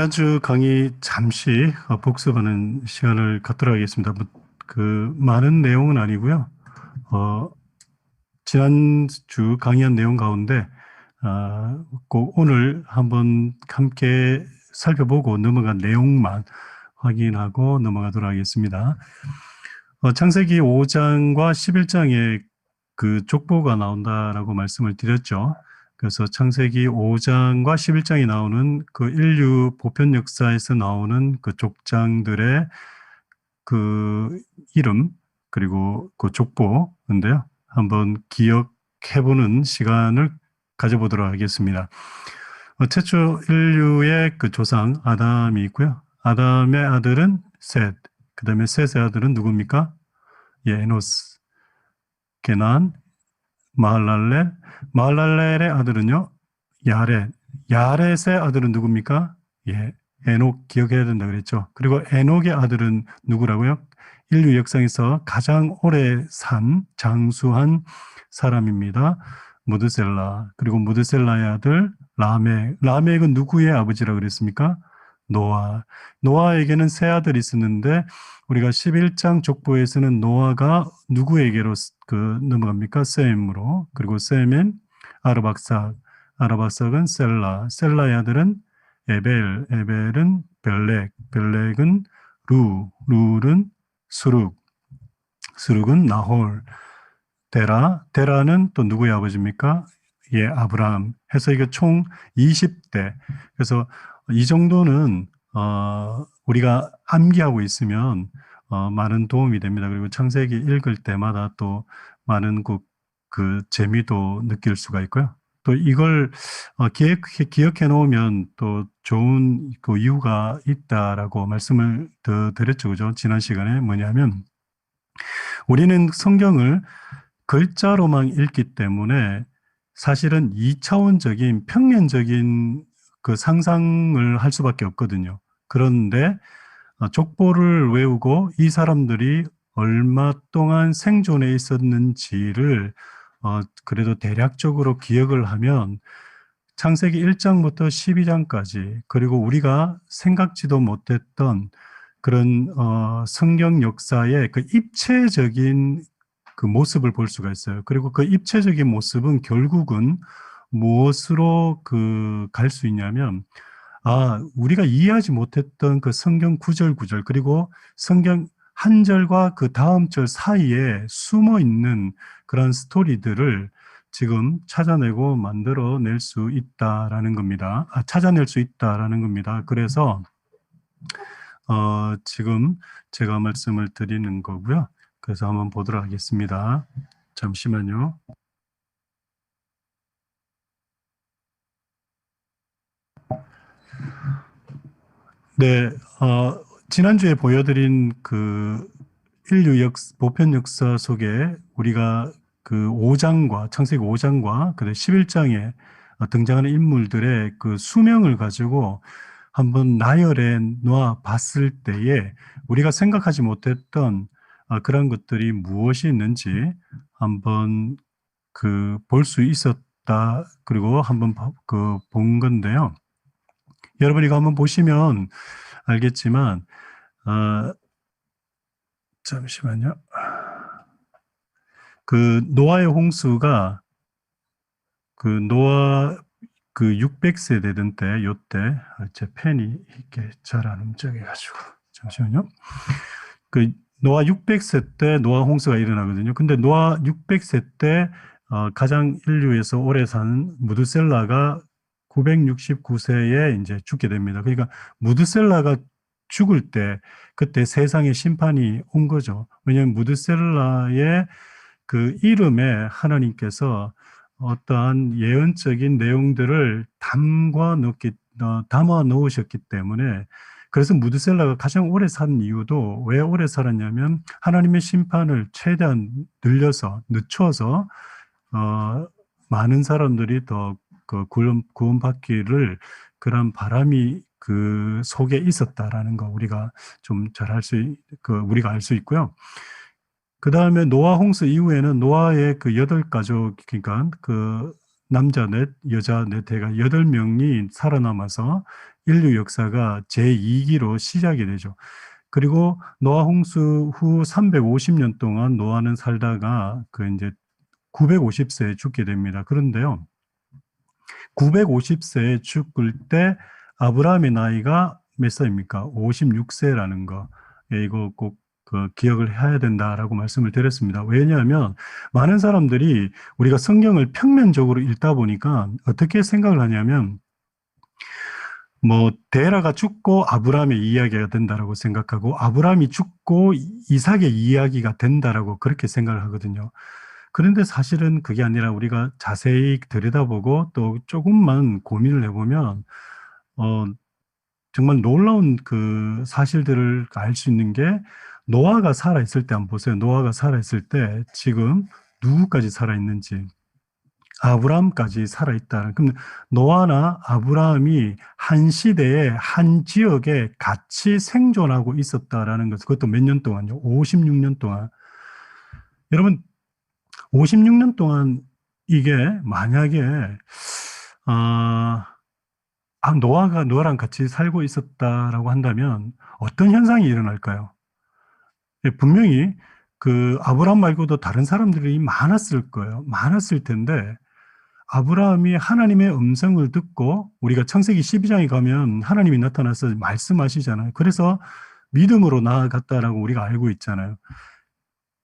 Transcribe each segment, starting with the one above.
지난주 강의 잠시 복습하는 시간을 갖도록 하겠습니다. 많은 내용은 아니고요. 지난주 강의한 내용 가운데 꼭 오늘 한번 함께 살펴보고 넘어간 내용만 확인하고 넘어가도록 하겠습니다. 창세기 5장과 11장에 그 족보가 나온다라고 말씀을 드렸죠. 그래서 창세기 5장과 11장이 나오는 그 인류 보편 역사에서 나오는 그 족장들의 그 이름 그리고 그 족보인데요. 한번 기억해보는 시간을 가져보도록 하겠습니다. 최초 인류의 그 조상 아담이 있고요. 아담의 아들은 셋, 그 다음에 셋의 아들은 누굽니까? 에노스, 게난, 마할랄렐의 아들은요, 야렛의 아들은 누굽니까? 에녹 기억해야 된다 그랬죠. 그리고 에녹의 아들은 누구라고요? 인류 역사에서 가장 오래 장수한 사람입니다. 무드셀라. 그리고 무드셀라의 아들 라멕은 누구의 아버지라고 그랬습니까? 노아에게는 세 아들이 있었는데 우리가 11장 족보에서는 노아가 누구에게로 넘어갑니까? 셈으로. 그리고 셈은 아르박삭은 셀라의 아들은 에벨은 벨렉은 룰은 수룩은 나홀, 데라는 또 누구의 아버지입니까? 아브라함. 해서 이게 총 20대. 그래서 이 정도는 우리가 암기하고 있으면 많은 도움이 됩니다. 그리고 창세기 읽을 때마다 또 많은 그 재미도 느낄 수가 있고요. 또 이걸 기억해 놓으면 또 좋은 그 이유가 있다라고 말씀을 더 드렸죠. 그죠? 지난 시간에 뭐냐면 우리는 성경을 글자로만 읽기 때문에 사실은 2차원적인 평면적인 그 상상을 할 수밖에 없거든요. 그런데 족보를 외우고 이 사람들이 얼마 동안 생존해 있었는지를 그래도 대략적으로 기억을 하면 창세기 1장부터 12장까지 그리고 우리가 생각지도 못했던 그런 성경 역사의 그 입체적인 그 모습을 볼 수가 있어요. 그리고 그 입체적인 모습은 결국은 무엇으로 갈 수 있냐면 우리가 이해하지 못했던 그 성경 구절 그리고 성경 한 절과 그 다음 절 사이에 숨어 있는 그런 스토리들을 지금 찾아내고 만들어낼 수 있다라는 겁니다. 찾아낼 수 있다라는 겁니다. 그래서 지금 제가 말씀을 드리는 거고요. 그래서 한번 보도록 하겠습니다. 잠시만요. 네, 지난주에 보여드린 그 인류 보편 역사 속에 우리가 그 5장과 창세기 5장과 그 11장에 등장하는 인물들의 그 수명을 가지고 한번 나열해 놓아 봤을 때에 우리가 생각하지 못했던 그런 것들이 무엇이 있는지 한번 볼 수 있었다. 그리고 한번 본 건데요. 여러분 이거 한번 보시면 알겠지만 잠시만요. 그 노아의 홍수가 노아 600세 되던 때 요때 제 펜이 이렇게 잘 안 움직여가지고 잠시만요. 노아 600세 때 노아 홍수가 일어나거든요. 근데 노아 600세 때 가장 인류에서 오래 산 무드셀라가 969세에 이제 죽게 됩니다. 그러니까 무드셀라가 죽을 때 그때 세상에 심판이 온 거죠. 왜냐하면 무드셀라의 그 이름에 하나님께서 어떠한 예언적인 내용들을 담아 넣으셨기 때문에 그래서 무드셀라가 가장 오래 산 이유도 왜 오래 살았냐면 하나님의 심판을 최대한 늦춰서 많은 사람들이 더 구원받기를 그런 바람이 그 속에 있었다라는 거 우리가 좀 우리가 알 수 있고요. 그 다음에 노아 홍수 이후에는 노아의 그 8가족, 그러니까 그 남자 넷, 여자 넷 해가 8명이 살아남아서 인류 역사가 제2기로 시작이 되죠. 그리고 노아 홍수 후 350년 동안 노아는 살다가 그 이제 950세에 죽게 됩니다. 그런데요, 950세에 죽을 때 아브라함의 나이가 몇 살입니까? 56세라는 거. 예, 이거 꼭 그 기억을 해야 된다라고 말씀을 드렸습니다. 왜냐하면 많은 사람들이 우리가 성경을 평면적으로 읽다 보니까 어떻게 생각을 하냐면 뭐 데라가 죽고 아브라함의 이야기가 된다라고 생각하고 아브라함이 죽고 이삭의 이야기가 된다라고 그렇게 생각을 하거든요. 그런데 사실은 그게 아니라 우리가 자세히 들여다보고 또 조금만 고민을 해보면 어, 정말 놀라운 그 사실들을 알 수 있는 게 노아가 살아있을 때 한번 보세요. 노아가 살아있을 때 지금 누구까지 살아있는지. 아브라함까지 살아있다. 그럼 노아나 아브라함이 한 시대에 한 지역에 같이 생존하고 있었다라는 것, 그것도 몇 년 동안요? 56년 동안. 여러분, 56년 동안 이게 만약에 노아랑 같이 살고 있었다라고 한다면 어떤 현상이 일어날까요? 예, 분명히 그 아브라함 말고도 다른 사람들이 많았을 거예요. 많았을 텐데 아브라함이 하나님의 음성을 듣고 우리가 창세기 12장에 가면 하나님이 나타나서 말씀하시잖아요. 그래서 믿음으로 나아갔다라고 우리가 알고 있잖아요.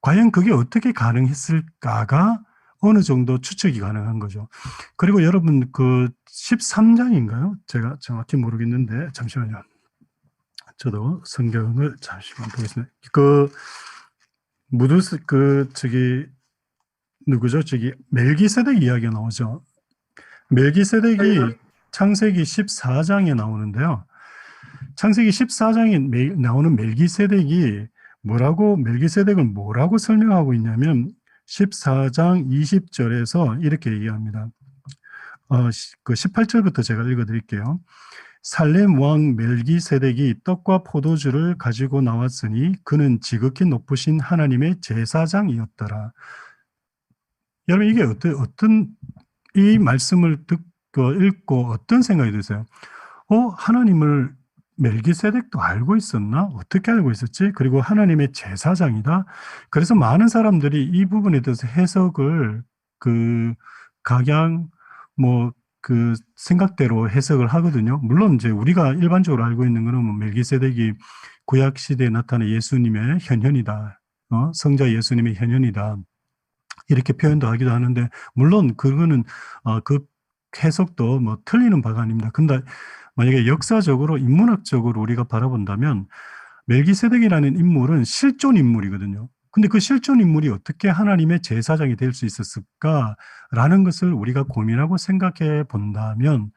과연 그게 어떻게 가능했을까가 어느 정도 추측이 가능한 거죠. 그리고 여러분 그 13장인가요? 제가 정확히 모르겠는데 잠시만요. 저도 성경을 잠시만 보겠습니다. 누구죠? 멜기세덱 이야기가 나오죠. 멜기세덱이 창세기 14장에 나오는데요. 창세기 14장에 나오는 멜기세덱을 뭐라고 설명하고 있냐면 14장 20절에서 이렇게 얘기합니다. 그 18절부터 제가 읽어드릴게요. 살렘 왕 멜기세덱이 떡과 포도주를 가지고 나왔으니 그는 지극히 높으신 하나님의 제사장이었더라. 여러분 이게 어떤 이 말씀을 듣고 읽고 어떤 생각이 드세요? 하나님을 멜기세덱도 알고 있었나? 어떻게 알고 있었지? 그리고 하나님의 제사장이다. 그래서 많은 사람들이 이 부분에 대해서 해석을 각양 그 생각대로 해석을 하거든요. 물론 이제 우리가 일반적으로 알고 있는 거는 뭐 멜기세덱이 구약 시대에 나타난 예수님의 현현이다. 성자 예수님의 현현이다. 이렇게 표현도 하기도 하는데 물론 그거는 그 해석도 뭐 틀리는 바가 아닙니다. 근데 만약에 역사적으로 인문학적으로 우리가 바라본다면 멜기세덱이라는 인물은 실존 인물이거든요. 근데 그 실존 인물이 어떻게 하나님의 제사장이 될 수 있었을까라는 것을 우리가 고민하고 생각해 본다면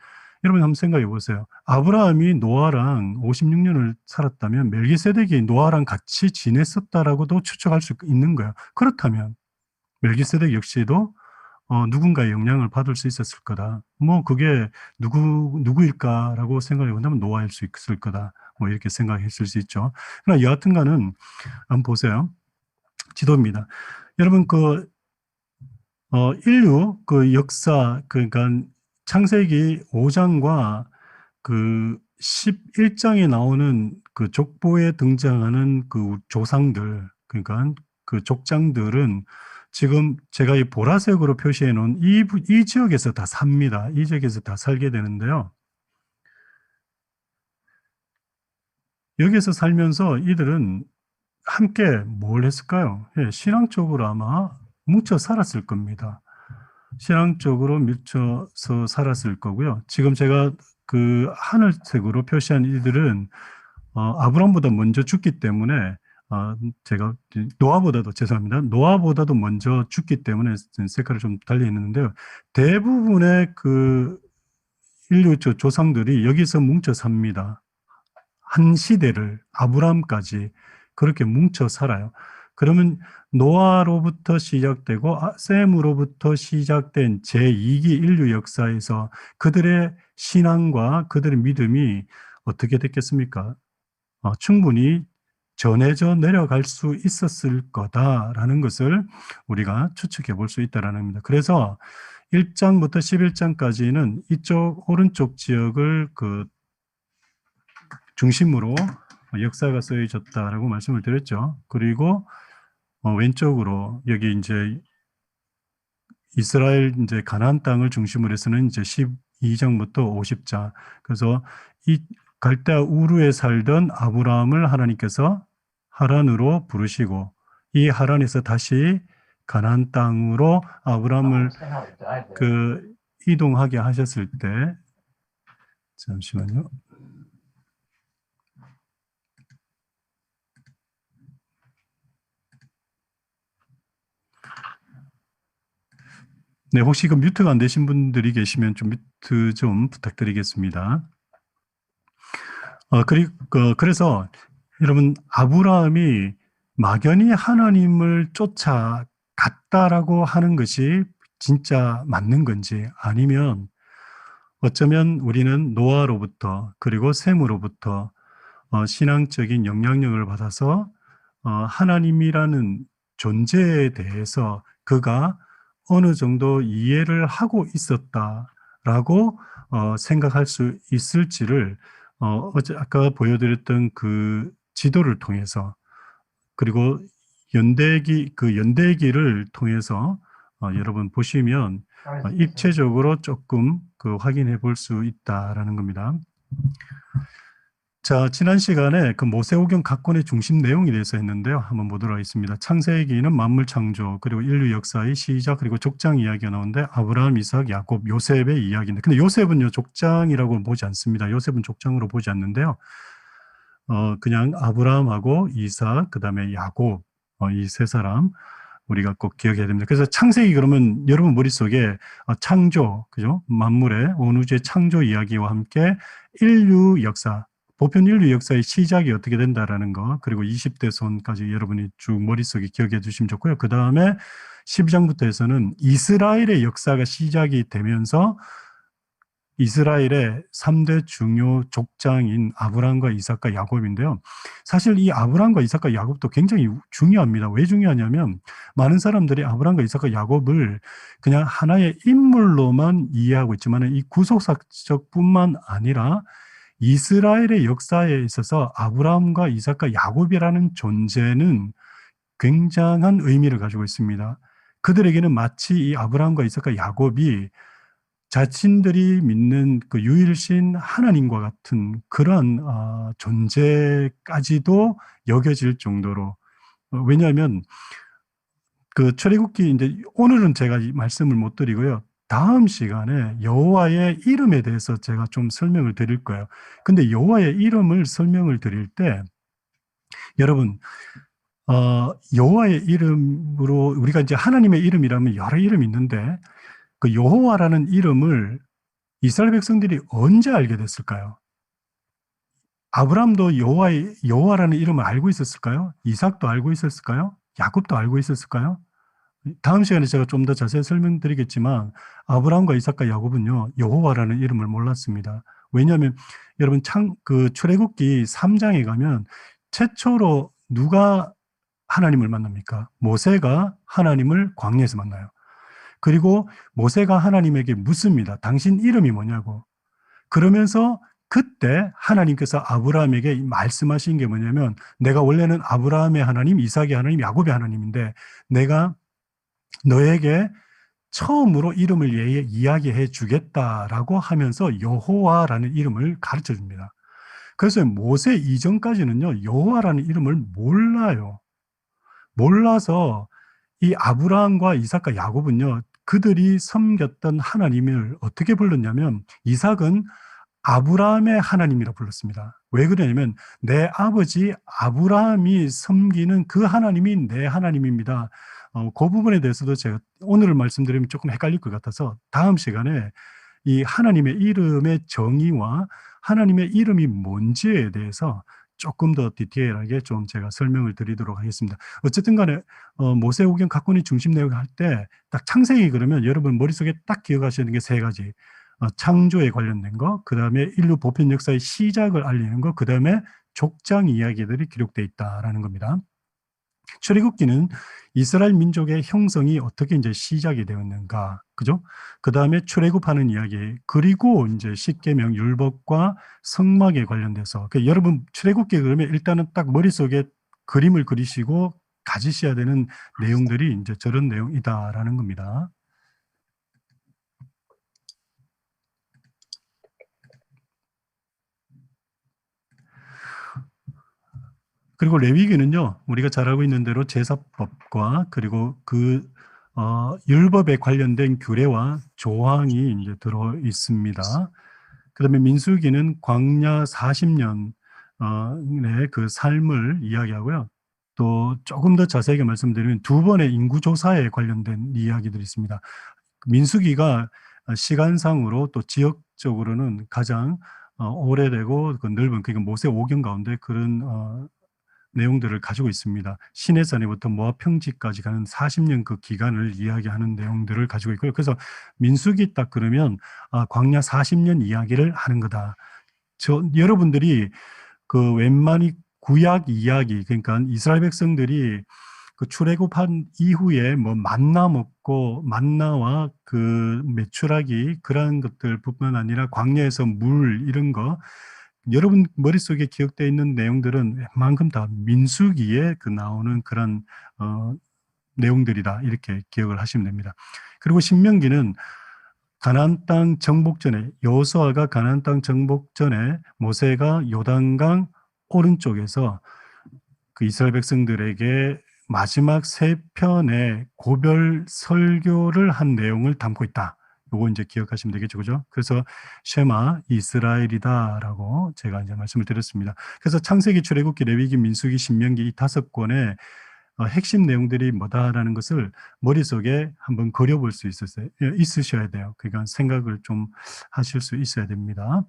여러분 한번 생각해 보세요. 아브라함이 노아랑 56년을 살았다면 멜기세덱이 노아랑 같이 지냈었다라고도 추측할 수 있는 거예요. 그렇다면 멜기세덱 역시도 누군가의 영향을 받을 수 있었을 거다. 뭐 그게 누구일까라고 생각해 본다면 노아일 수 있을 거다. 뭐 이렇게 생각했을 수 있죠. 그러나 여하튼간은 한번 보세요. 지도입니다. 여러분 인류 그 역사 그러니까 창세기 5장과 그 11장에 나오는 그 족보에 등장하는 그 조상들 그러니까 그 족장들은 지금 제가 이 보라색으로 표시해 놓은 이 지역에서 다 삽니다. 이 지역에서 다 살게 되는데요. 여기에서 살면서 이들은 함께 뭘 했을까요? 예, 신앙적으로 아마 뭉쳐 살았을 겁니다. 신앙적으로 밀쳐서 살았을 거고요. 지금 제가 그 하늘색으로 표시한 이들은 아브람보다 먼저 죽기 때문에 제가 노아보다도 먼저 죽기 때문에 색깔을 좀 달리 있는데요. 대부분의 그 인류 조상들이 여기서 뭉쳐 삽니다. 한 시대를 아브람까지 그렇게 뭉쳐 살아요. 그러면 노아로부터 시작되고 셈으로부터 시작된 제2기 인류 역사에서 그들의 신앙과 그들의 믿음이 어떻게 됐겠습니까? 충분히 전해져 내려갈 수 있었을 거다라는 것을 우리가 추측해 볼 수 있다라는 겁니다. 그래서 1장부터 11장까지는 이쪽 오른쪽 지역을 중심으로 역사가 쓰여졌다라고 말씀을 드렸죠. 그리고 왼쪽으로 여기 이제 이스라엘 이제 가나안 땅을 중심으로 해서는 이제 12장부터 50장. 그래서 이 갈대아 우르에 살던 아브라함을 하나님께서 하란으로 부르시고 이 하란에서 다시 가나안 땅으로 아브라함을 이동하게 하셨을 때 잠시만요. 네, 혹시 그 뮤트가 안 되신 분들이 계시면 좀 뮤트 좀 부탁드리겠습니다. 그래서 여러분 아브라함이 막연히 하나님을 쫓아갔다라고 하는 것이 진짜 맞는 건지 아니면 어쩌면 우리는 노아로부터 그리고 셈으로부터 신앙적인 영향력을 받아서 하나님이라는 존재에 대해서 그가 어느 정도 이해를 하고 있었다라고 생각할 수 있을지를 아까 보여드렸던 그 지도를 통해서 그리고 연대기를 통해서 여러분 보시면 입체적으로 조금 확인해 볼 수 있다라는 겁니다. 자, 지난 시간에 그 모세오경 각본의 중심 내용에 대해서 했는데요. 한번 보도록 하겠습니다. 창세기는 만물 창조, 그리고 인류 역사의 시작, 그리고 족장 이야기가 나오는데 아브라함, 이삭, 야곱, 요셉의 이야기인데 근데 요셉은요, 족장이라고 보지 않습니다. 요셉은 족장으로 보지 않는데요. 그냥 아브라함하고 이삭, 그 다음에 야곱, 이 세 사람 우리가 꼭 기억해야 됩니다. 그래서 창세기 그러면 여러분 머릿속에 창조, 그죠? 만물의 온 우주의 창조 이야기와 함께 인류 역사, 보편 인류 역사의 시작이 어떻게 된다라는 거, 그리고 20대 손까지 여러분이 쭉 머릿속에 기억해 주시면 좋고요. 그 다음에 12장부터 해서는 이스라엘의 역사가 시작이 되면서 이스라엘의 3대 중요 족장인 아브라함과 이삭과 야곱인데요. 사실 이 아브라함과 이삭과 야곱도 굉장히 중요합니다. 왜 중요하냐면 많은 사람들이 아브라함과 이삭과 야곱을 그냥 하나의 인물로만 이해하고 있지만 이 구속사적뿐만 아니라 이스라엘의 역사에 있어서 아브라함과 이삭과 야곱이라는 존재는 굉장한 의미를 가지고 있습니다. 그들에게는 마치 이 아브라함과 이삭과 야곱이 자신들이 믿는 그 유일신 하나님과 같은 그런 존재까지도 여겨질 정도로 왜냐하면 그 출애굽기 이제 오늘은 제가 이 말씀을 못 드리고요. 다음 시간에 여호와의 이름에 대해서 제가 좀 설명을 드릴 거예요. 근데 여호와의 이름을 설명을 드릴 때 여러분 여호와의 이름으로 우리가 이제 하나님의 이름이라면 여러 이름이 있는데 그 여호와라는 이름을 이스라엘 백성들이 언제 알게 됐을까요? 아브라함도 여호와라는 이름을 알고 있었을까요? 이삭도 알고 있었을까요? 야곱도 알고 있었을까요? 다음 시간에 제가 좀 더 자세히 설명드리겠지만 아브라함과 이삭과 야곱은요 여호와라는 이름을 몰랐습니다. 왜냐하면 여러분 출애굽기 3장에 가면 최초로 누가 하나님을 만납니까? 모세가 하나님을 광야에서 만나요. 그리고 모세가 하나님에게 묻습니다. 당신 이름이 뭐냐고. 그러면서 그때 하나님께서 아브라함에게 말씀하신 게 뭐냐면 내가 원래는 아브라함의 하나님, 이삭의 하나님, 야곱의 하나님인데 내가 너에게 처음으로 이름을 이야기해 주겠다라고 하면서 여호와라는 이름을 가르쳐 줍니다. 그래서 모세 이전까지는요, 여호와라는 이름을 몰라요. 몰라서 이 아브라함과 이삭과 야곱은요, 그들이 섬겼던 하나님을 어떻게 불렀냐면 이삭은 아브라함의 하나님이라 불렀습니다. 왜 그러냐면 내 아버지 아브라함이 섬기는 그 하나님이 내 하나님입니다. 그 부분에 대해서도 제가 오늘 말씀드리면 조금 헷갈릴 것 같아서 다음 시간에 이 하나님의 이름의 정의와 하나님의 이름이 뭔지에 대해서 조금 더 디테일하게 좀 제가 설명을 드리도록 하겠습니다. 어쨌든 간에 모세오경 각본의 중심 내용을 할 때 딱 창세기 그러면 여러분 머릿속에 딱 기억하셔야 되는 게 세 가지. 창조에 관련된 거, 그 다음에 인류 보편 역사의 시작을 알리는 거, 그 다음에 족장 이야기들이 기록되어 있다라는 겁니다. 출애굽기는 이스라엘 민족의 형성이 어떻게 이제 시작이 되었는가, 그죠? 그 다음에 출애굽하는 이야기, 그리고 이제 십계명 율법과 성막에 관련돼서, 여러분 출애굽기 그러면 일단은 딱 머릿속에 그림을 그리시고 가지셔야 되는 내용들이 이제 저런 내용이다라는 겁니다. 그리고 레위기는요, 우리가 잘 알고 있는 대로 제사법과 그리고 그 율법에 관련된 규례와 조항이 이제 들어 있습니다. 그다음에 민수기는 광야 40년의 그 삶을 이야기하고요. 또 조금 더 자세하게 말씀드리면 두 번의 인구조사에 관련된 이야기들이 있습니다. 민수기가 시간상으로 또 지역적으로는 가장 오래되고 그 넓은, 그러니까 모세 오경 가운데 그런 내용들을 가지고 있습니다. 시내산에부터 모압 평지까지 가는 40년 그 기간을 이야기하는 내용들을 가지고 있고요. 그래서 민수기 딱 그러면 광야 40년 이야기를 하는 거다. 여러분들이 그 웬만히 구약 이야기, 그러니까 이스라엘 백성들이 그 출애굽한 이후에 뭐 만나 먹고 만나와 그 메추라기 그런 것들뿐만 아니라 광야에서 물 이런 거 여러분 머릿속에 기억되어 있는 내용들은 웬만큼 다 민수기에 그 나오는 그런 내용들이다 이렇게 기억을 하시면 됩니다. 그리고 신명기는 가나안 땅 정복 전에 여호수아가 가나안 땅 정복 전에 모세가 요단강 오른쪽에서 그 이스라엘 백성들에게 마지막 세 편의 고별 설교를 한 내용을 담고 있다. 요거 이제 기억하시면 되겠죠, 그죠? 그래서 쉐마 이스라엘이다라고 제가 이제 말씀을 드렸습니다. 그래서 창세기, 출애굽기, 레위기, 민수기, 신명기 이 5권의 핵심 내용들이 뭐다라는 것을 머릿속에 한번 그려볼 수 있으셔야 돼요. 그러니까 생각을 좀 하실 수 있어야 됩니다.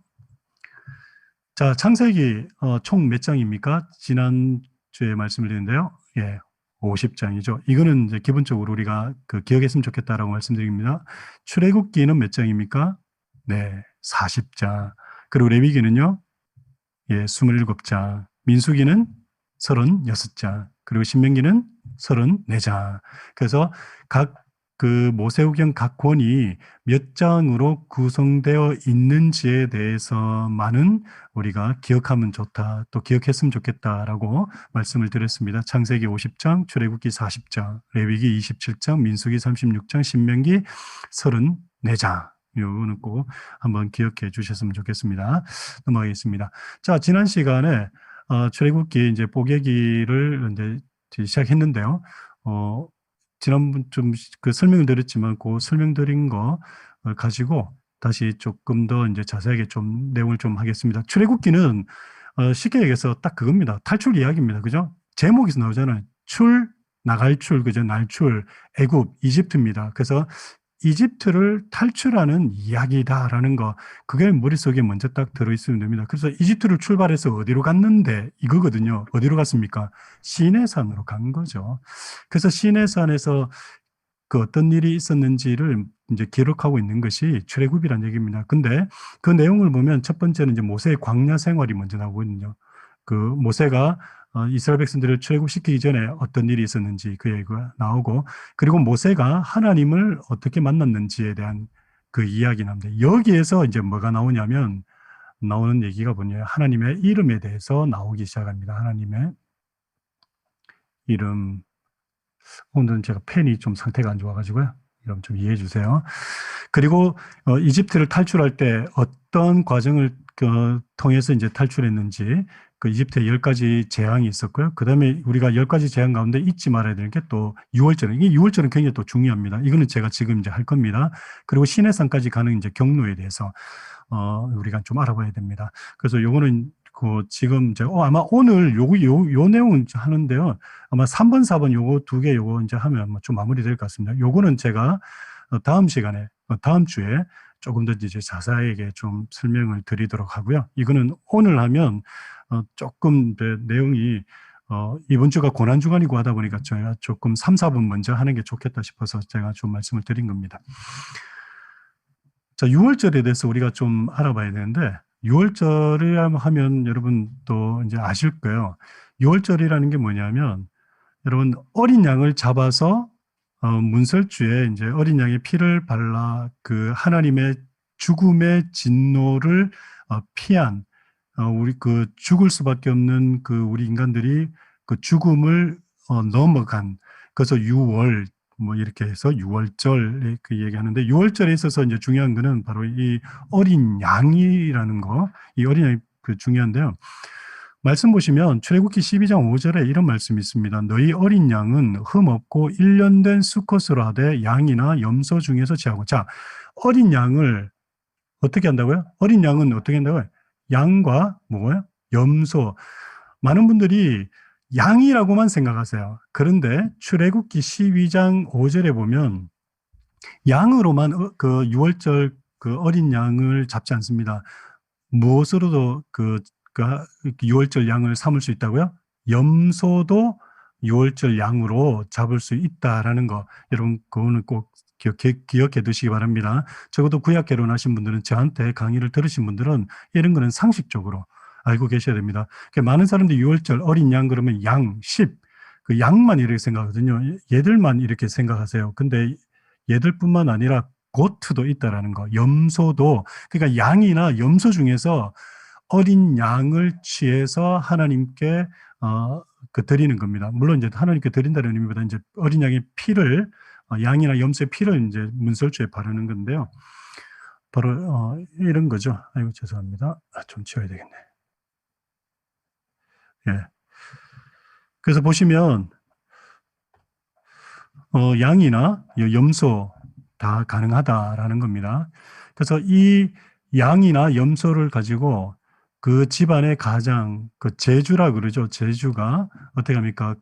자, 창세기 총 몇 장입니까? 지난주에 말씀을 드렸는데요. 예, 50장이죠. 이거는 이제 기본적으로 우리가 그 기억했으면 좋겠다라고 말씀드립니다. 출애굽기는 몇 장입니까? 네, 40장. 그리고 레위기는요? 예, 27장. 민수기는 36장. 그리고 신명기는 34장. 그래서 각 그 모세오경 각 권이 몇 장으로 구성되어 있는지에 대해서만은 우리가 기억하면 좋다, 또 기억했으면 좋겠다라고 말씀을 드렸습니다. 창세기 50장, 출애굽기 40장, 레위기 27장, 민수기 36장, 신명기 34장. 요거는 꼭 한번 기억해 주셨으면 좋겠습니다. 넘어가겠습니다. 자, 지난 시간에 출애굽기 이제 뽀개기를 이제 시작했는데요. 지난번 좀 그 설명을 드렸지만 그 설명드린 거 가지고 다시 조금 더 이제 자세하게 좀 내용을 좀 하겠습니다. 출애굽기는 쉽게 얘기해서 딱 그겁니다. 탈출 이야기입니다. 그죠? 제목에서 나오잖아요. 나갈 출, 그죠? 날출, 애굽, 이집트입니다. 그래서 이집트를 탈출하는 이야기다라는 거, 그게 머릿속에 먼저 딱 들어있으면 됩니다. 그래서 이집트를 출발해서 어디로 갔는데 이거거든요. 어디로 갔습니까? 시내산으로 간 거죠. 그래서 시내산에서 그 어떤 일이 있었는지를 이제 기록하고 있는 것이 출애굽이라는 얘기입니다. 근데 그 내용을 보면 첫 번째는 이제 모세의 광야 생활이 먼저 나오거든요. 그 모세가 이스라엘 백성들을 출애굽시키기 전에 어떤 일이 있었는지 그 얘기가 나오고, 그리고 모세가 하나님을 어떻게 만났는지에 대한 그 이야기 나옵니다. 여기에서 이제 뭐가 나오냐면 나오는 얘기가 뭐냐면 하나님의 이름에 대해서 나오기 시작합니다. 하나님의 이름. 오늘은 제가 펜이 좀 상태가 안 좋아가지고요. 여러분 좀 이해해 주세요. 그리고 이집트를 탈출할 때 어떤 과정을 통해서 이제 탈출했는지, 그 이집트에 10가지 재앙이 있었고요. 그 다음에 우리가 10가지 재앙 가운데 잊지 말아야 되는 게 또 유월절. 이게 유월절은 굉장히 또 중요합니다. 이거는 제가 지금 이제 할 겁니다. 그리고 시내산까지 가는 이제 경로에 대해서 우리가 좀 알아봐야 됩니다. 그래서 요거는 그 지금 제가 아마 오늘 요 내용은 하는데요. 아마 3번, 4번 요거 두 개 요거 이제 하면 좀 마무리될 것 같습니다. 요거는 제가 다음 시간에 다음 주에 조금 더 이제 자세하게 좀 설명을 드리도록 하고요. 이거는 오늘 하면 조금 내용이 이번 주가 고난주간이고 하다 보니까 저희가 조금 3, 4분 먼저 하는 게 좋겠다 싶어서 제가 좀 말씀을 드린 겁니다. 자, 6월절에 대해서 우리가 좀 알아봐야 되는데, 6월절을 하면 여러분 또 이제 아실 거예요. 6월절이라는 게 뭐냐면 여러분 어린 양을 잡아서 문설주에 이제 어린 양의 피를 발라 그 하나님의 죽음의 진노를 피한 우리 그 죽을 수밖에 없는 그 우리 인간들이 그 죽음을 넘어간 그래서 유월 뭐 이렇게 해서 유월절 그 얘기하는데 유월절에 있어서 이제 중요한 거는 바로 이 어린 양이라는 거, 이 어린 양이 그 중요한데요. 말씀 보시면 출애굽기 12장 5절에 이런 말씀이 있습니다. 너희 어린 양은 흠없고 1년 된 수컷으로 하되 양이나 염소 중에서 취하고. 자, 어린 양을 어떻게 한다고요? 어린 양은 어떻게 한다고요? 양과 뭐고요? 염소. 많은 분들이 양이라고만 생각하세요. 그런데 출애굽기 12장 5절에 보면 양으로만 그 유월절 그 어린 양을 잡지 않습니다. 무엇으로도 그 유월절 양을 삼을 수 있다고요? 염소도 유월절 양으로 잡을 수 있다라는 거. 여러분 그거는 꼭 기억해 두시기 바랍니다. 적어도 구약 개론하신 분들은 저한테 강의를 들으신 분들은 이런 거는 상식적으로 알고 계셔야 됩니다. 많은 사람들이 유월절 어린 양 그러면 양, 10, 그 양만 이렇게 생각하거든요. 얘들만 이렇게 생각하세요. 근데 얘들뿐만 아니라 고트도 있다라는 거, 염소도, 그러니까 양이나 염소 중에서 어린 양을 취해서 하나님께 그 드리는 겁니다. 물론 이제 하나님께 드린다는 의미보다 이제 어린 양의 피를 양이나 염소의 피를 이제 문설주에 바르는 건데요. 바로 이런 거죠. 아이고 죄송합니다. 좀 치워야 되겠네. 예. 그래서 보시면 양이나 염소 다 가능하다라는 겁니다. 그래서 이 양이나 염소를 가지고 그 집안의 가장 그 제주라 그러죠. 제주가 어떻게 합니까?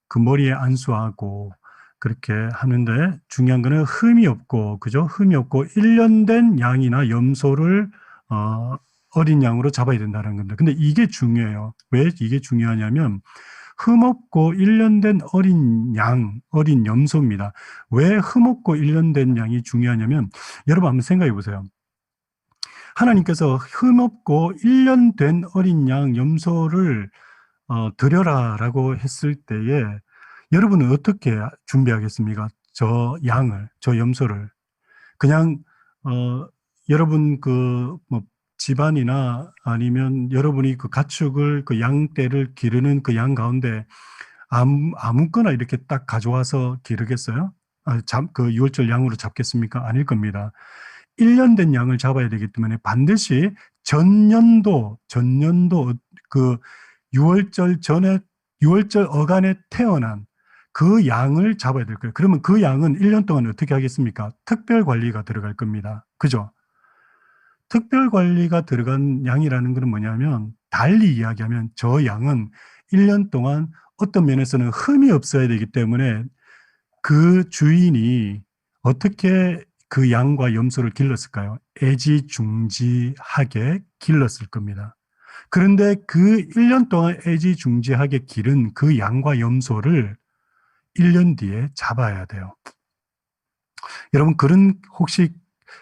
그 머리에 안수하고 그렇게 하는데 중요한 거는 흠이 없고 그죠? 흠이 없고 1년 된 양이나 염소를 어린 양으로 잡아야 된다는 겁니다. 근데 이게 중요해요. 왜 이게 중요하냐면 흠없고 1년 된 어린 양, 어린 염소입니다. 왜 흠없고 1년 된 양이 중요하냐면 여러분 한번 생각해 보세요. 하나님께서 흠없고 1년 된 어린 양 염소를 드려라라고 했을 때에 여러분은 어떻게 준비하겠습니까? 저 양을, 저 염소를 그냥 여러분 그 뭐 집안이나 아니면 여러분이 그 가축을 그 양떼를 기르는 그 양 가운데 아무거나 이렇게 딱 가져와서 기르겠어요? 그 유월절 양으로 잡겠습니까? 아닐 겁니다. 1년 된 양을 잡아야 되기 때문에 반드시 전년도 그 유월절 전에 유월절 어간에 태어난 그 양을 잡아야 될 거예요. 그러면 그 양은 1년 동안 어떻게 하겠습니까? 특별 관리가 들어갈 겁니다. 그죠? 특별 관리가 들어간 양이라는 것은 뭐냐면 달리 이야기하면 저 양은 1년 동안 어떤 면에서는 흠이 없어야 되기 때문에 그 주인이 어떻게 그 양과 염소를 길렀을까요? 애지중지하게 길렀을 겁니다. 그런데 그 1년 동안 애지중지하게 기른 그 양과 염소를 1년 뒤에 잡아야 돼요. 여러분, 혹시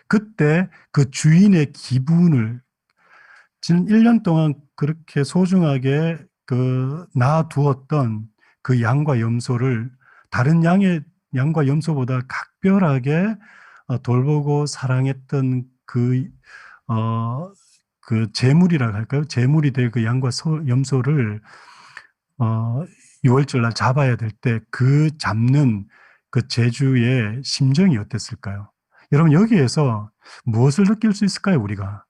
그때 그 주인의 기분을 지난 1년 동안 그렇게 소중하게 놔두었던 그 양과 염소를 다른 양과 염소보다 각별하게 돌보고 사랑했던 그 재물이라고 할까요? 재물이 될 그 양과 염소를 6월절 날 잡아야 될 때 그 잡는 그 제주의 심정이 어땠을까요? 여러분 여기에서 무엇을 느낄 수 있을까요, 우리가?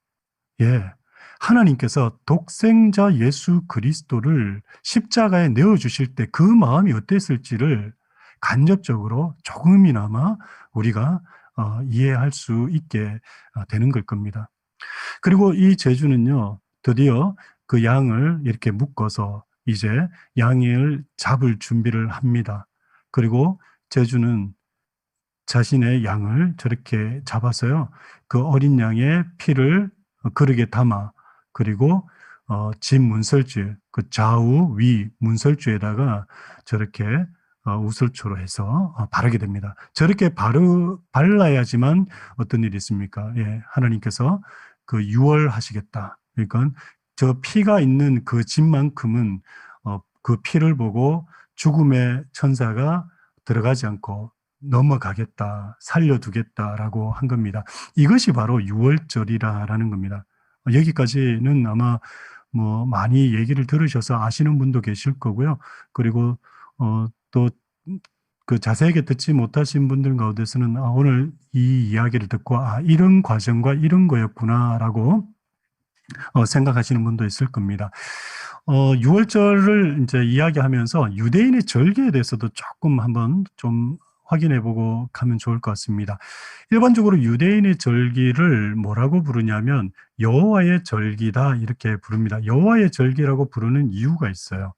예. 하나님께서 독생자 예수 그리스도를 십자가에 내어주실 때 그 마음이 어땠을지를 간접적으로 조금이나마 우리가 이해할 수 있게 되는 걸 겁니다. 그리고 이 제주는요, 드디어 그 양을 이렇게 묶어서 이제 양을 잡을 준비를 합니다. 그리고 제주는 자신의 양을 저렇게 잡아서요, 그 어린 양의 피를 그릇에 담아 그리고 집 문설주, 그 좌우 위 문설주에다가 저렇게 우슬초로 해서 바르게 됩니다. 저렇게 발라야지만 어떤 일이 있습니까? 예, 하나님께서 그 유월하시겠다. 그러니까 저 피가 있는 그 집만큼은 그 피를 보고 죽음의 천사가 들어가지 않고 넘어가겠다, 살려두겠다라고 한 겁니다. 이것이 바로 유월절이라는 겁니다. 여기까지는 아마 뭐 많이 얘기를 들으셔서 아시는 분도 계실 거고요. 그리고 또 그 자세하게 듣지 못하신 분들 가운데서는 오늘 이 이야기를 듣고 이런 과정과 이런 거였구나라고 생각하시는 분도 있을 겁니다. 6월절을 이제 이야기하면서 유대인의 절기에 대해서도 조금 한번 좀 확인해 보고 가면 좋을 것 같습니다. 일반적으로 유대인의 절기를 뭐라고 부르냐면 여호와의 절기다 이렇게 부릅니다. 여호와의 절기라고 부르는 이유가 있어요.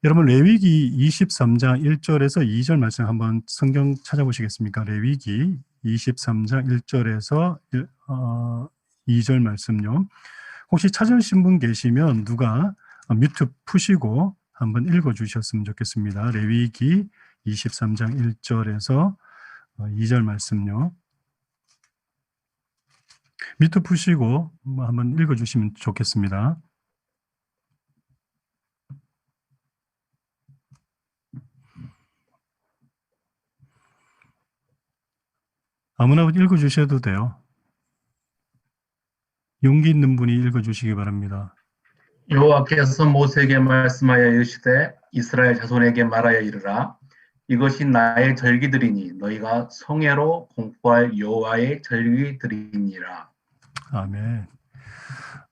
여러분 레위기 23장 1절에서 2절 말씀 한번 성경 찾아보시겠습니까? 레위기 23장 1절에서 2절 말씀요. 혹시 찾으신 분 계시면 누가 뮤트 푸시고 한번 읽어주셨으면 좋겠습니다. 레위기 23장 1절에서 2절 말씀요. 뮤트 푸시고 한번 읽어주시면 좋겠습니다. 아무나 읽어주셔도 돼요. 용기 있는 분이 읽어주시기 바랍니다. 여호와께서 모세에게 말씀하여 이르시되 이스라엘 자손에게 말하여 이르라. 이것이 나의 절기들이니 너희가 성회로 공포할 여호와의 절기들이니라. 아멘.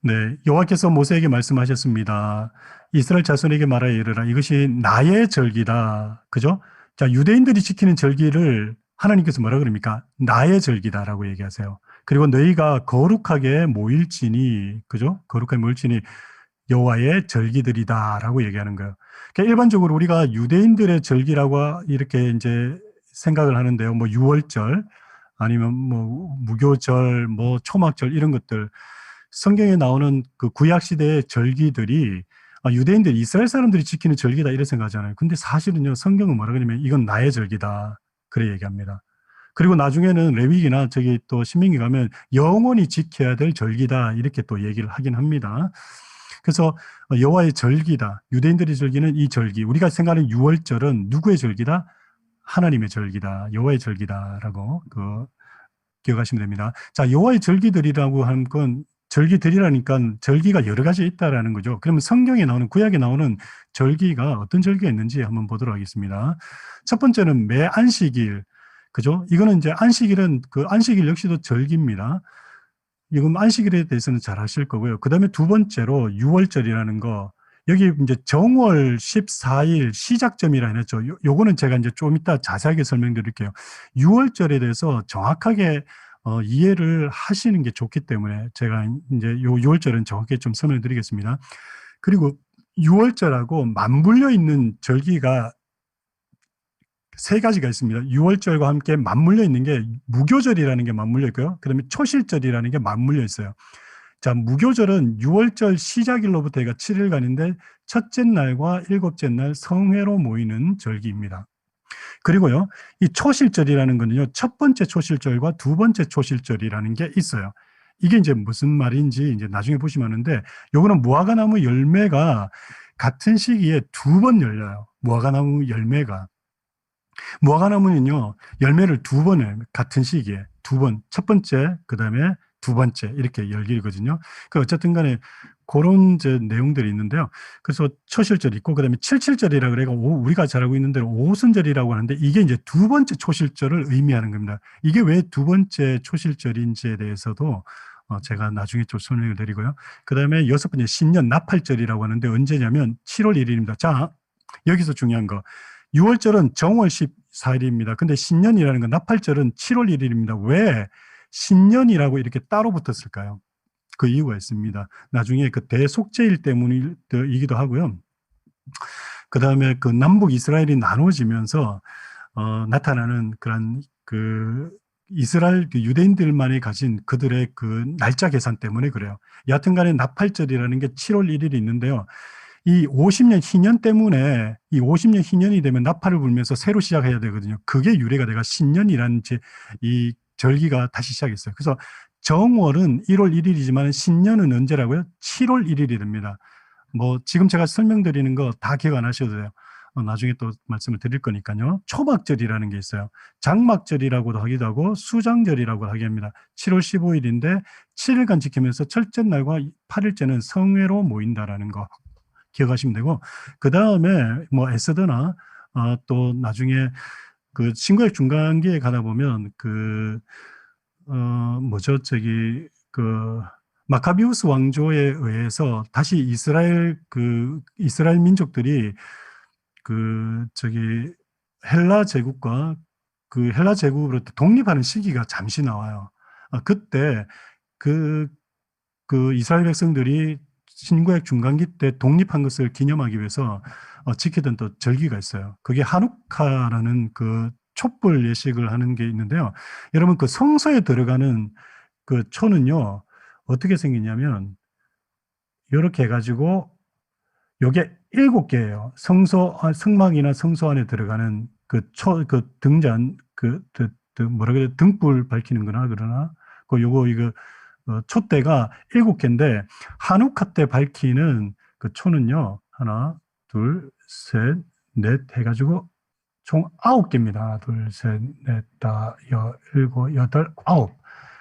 네, 여호와께서 모세에게 말씀하셨습니다. 이스라엘 자손에게 말하여 이르라. 이것이 나의 절기다. 그죠? 자, 유대인들이 지키는 절기를 하나님께서 뭐라 그럽니까? 나의 절기다라고 얘기하세요. 그리고 너희가 거룩하게 모일지니, 그죠? 거룩하게 모일지니 여호와의 절기들이다라고 얘기하는 거예요. 그러니까 일반적으로 우리가 유대인들의 절기라고 이렇게 이제 생각을 하는데요. 뭐 유월절 아니면 뭐 무교절, 뭐 초막절 이런 것들 성경에 나오는 그 구약 시대의 절기들이 유대인들이 이스라엘 사람들이 지키는 절기다 이렇게 생각하잖아요. 근데 사실은요 성경은 뭐라 그러냐면 이건 나의 절기다 그래 얘기합니다. 그리고 나중에는 레위기나 저기 또 신명기 가면 영원히 지켜야 될 절기다 이렇게 또 얘기를 하긴 합니다. 그래서 여호와의 절기다. 유대인들이 즐기는 이 절기. 우리가 생각하는 유월절은 누구의 절기다? 하나님의 절기다. 여호와의 절기다라고 기억하시면 됩니다. 자, 여호와의 절기들이라고 하는 건 절기들이라니까 절기가 여러 가지 있다라는 거죠. 그러면 성경에 나오는 구약에 나오는 절기가 어떤 절기가 있는지 한번 보도록 하겠습니다. 첫 번째는 매 안식일. 그죠? 이거는 이제 안식일은 그 안식일 역시도 절기입니다. 이건 안식일에 대해서는 잘 아실 거고요. 그 다음에 두 번째로 유월절이라는 거, 여기 이제 정월 14일 시작점이라 했죠. 요거는 제가 이제 좀 이따 자세하게 설명드릴게요. 유월절에 대해서 정확하게 이해를 하시는 게 좋기 때문에 제가 이제 요 유월절은 정확하게 좀 설명드리겠습니다. 그리고 유월절하고 맞물려 있는 절기가 세 가지가 있습니다. 유월절과 함께 맞물려 있는 게 무교절이라는 게 맞물려 있고요. 그 다음에 초실절이라는 게 맞물려 있어요. 자, 무교절은 유월절 시작일로부터 해가 7일간인데 첫째 날과 일곱째 날 성회로 모이는 절기입니다. 그리고요, 이 초실절이라는 거는요, 첫 번째 초실절과 두 번째 초실절이라는 게 있어요. 이게 이제 무슨 말인지 이제 나중에 보시면 아는데, 요거는 무화과나무 열매가 같은 시기에 두 번 열려요. 무화과나무 열매가. 무화과나무는요, 열매를 두 번을 같은 시기에 두 번, 첫 번째, 그 다음에 두 번째 이렇게 열리거든요. 그 어쨌든 간에 그런 이제 내용들이 있는데요. 그래서 초실절이 있고, 그 다음에 칠칠절이라고 그래가 우리가 잘 알고 있는 대로 오순절이라고 하는데 이게 이제 두 번째 초실절을 의미하는 겁니다. 이게 왜 두 번째 초실절인지에 대해서도 제가 나중에 좀 설명을 드리고요. 그 다음에 여섯 번째 신년 나팔절이라고 하는데 언제냐면 7월 1일입니다. 자, 여기서 중요한 거. 6월절은 정월 14일입니다. 근데 신년이라는 건 나팔절은 7월 1일입니다. 왜 신년이라고 이렇게 따로 붙었을까요? 그 이유가 있습니다. 나중에 그 대속죄일 때문이기도 하고요. 그 다음에 그 남북 이스라엘이 나눠지면서 나타나는 그런 그 이스라엘 그 유대인들만이 가진 그들의 그 날짜 계산 때문에 그래요. 여하튼 간에 나팔절이라는 게 7월 1일이 있는데요. 이 50년 희년 때문에 이 50년 희년이 되면 나팔을 불면서 새로 시작해야 되거든요. 그게 유래가 돼가 신년이라는 이 절기가 다시 시작했어요. 그래서 정월은 1월 1일이지만 신년은 언제라고요? 7월 1일이 됩니다. 뭐 지금 제가 설명드리는 거 다 기억 안 하셔도 돼요. 나중에 또 말씀을 드릴 거니까요. 초막절이라는 게 있어요. 장막절이라고도 하기도 하고 수장절이라고 하게 합니다. 7월 15일인데 7일간 지키면서 첫째 날과 8일째는 성회로 모인다라는 거 기억하시면 되고, 그 다음에 뭐 에스더나 또 나중에 그 신구약 중간기에 가다 보면 뭐죠? 그 마카비우스 왕조에 의해서 다시 이스라엘 민족들이 헬라 제국과 그 헬라 제국으로부터 독립하는 시기가 잠시 나와요. 그때 그 이스라엘 백성들이 신구약 중간기 때 독립한 것을 기념하기 위해서 지키던 또 절기가 있어요. 그게 하누카라는 그 촛불 예식을 하는 게 있는데요. 여러분 그 성소에 들어가는 그 초는요, 어떻게 생기냐면 이렇게 해가지고 요게 7개예요. 성막이나 성소 안에 들어가는 그 등잔 뭐라 그래, 등불 밝히는 거나 그러나 이거 촛대가 7개인데 한우카 때 밝히는 그 초는요, 하나, 둘, 셋, 넷 해가지고 총 9개입니다. 하나, 둘, 셋, 넷, 다, 일곱, 여덟, 아홉.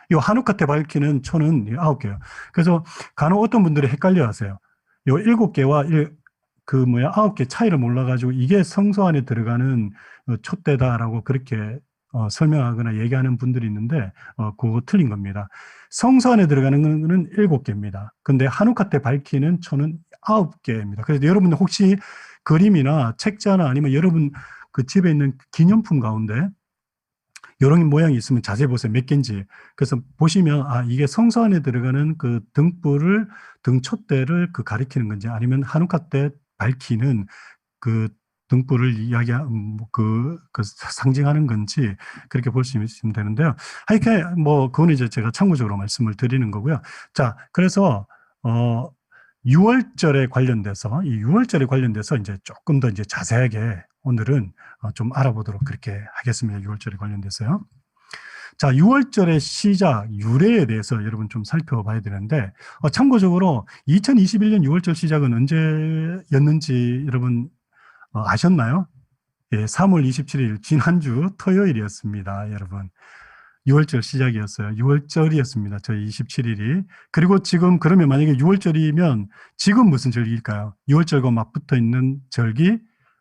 이 한우카 때 밝히는 초는 9개예요. 그래서 간혹 어떤 분들이 헷갈려 하세요. 요 7개와 9개 차이를 몰라가지고 이게 성소 안에 들어가는 촛대다라고 그렇게 설명하거나 얘기하는 분들이 있는데, 그거 틀린 겁니다. 성소 안에 들어가는 거는 7개입니다. 근데 한우카 때 밝히는 초는 9개입니다. 그래서 여러분들 혹시 그림이나 책자나 아니면 여러분 그 집에 있는 기념품 가운데 이런 모양이 있으면 자세히 보세요. 몇 개인지. 그래서 보시면 이게 성소 안에 들어가는 그 등촛대를 가리키는 건지 아니면 한우카 때 밝히는 그 등불을 상징하는 건지 그렇게 볼 수 있으면 되는데요. 하여튼 그건 이제 제가 참고적으로 말씀을 드리는 거고요. 자, 그래서 6월절에 관련돼서 이제 조금 더 이제 자세하게 오늘은 좀 알아보도록 그렇게 하겠습니다. 6월절에 관련돼서요. 자, 6월절의 시작, 유래에 대해서 여러분 좀 살펴봐야 되는데, 참고적으로 2021년 6월절 시작은 언제였는지 여러분 아셨나요? 예, 3월 27일, 지난주 토요일이었습니다, 여러분. 6월절 시작이었어요. 6월절이었습니다. 저희 27일이. 그리고 지금 그러면 만약에 6월절이면 지금 무슨 절기일까요? 6월절과 맞붙어 있는 절기,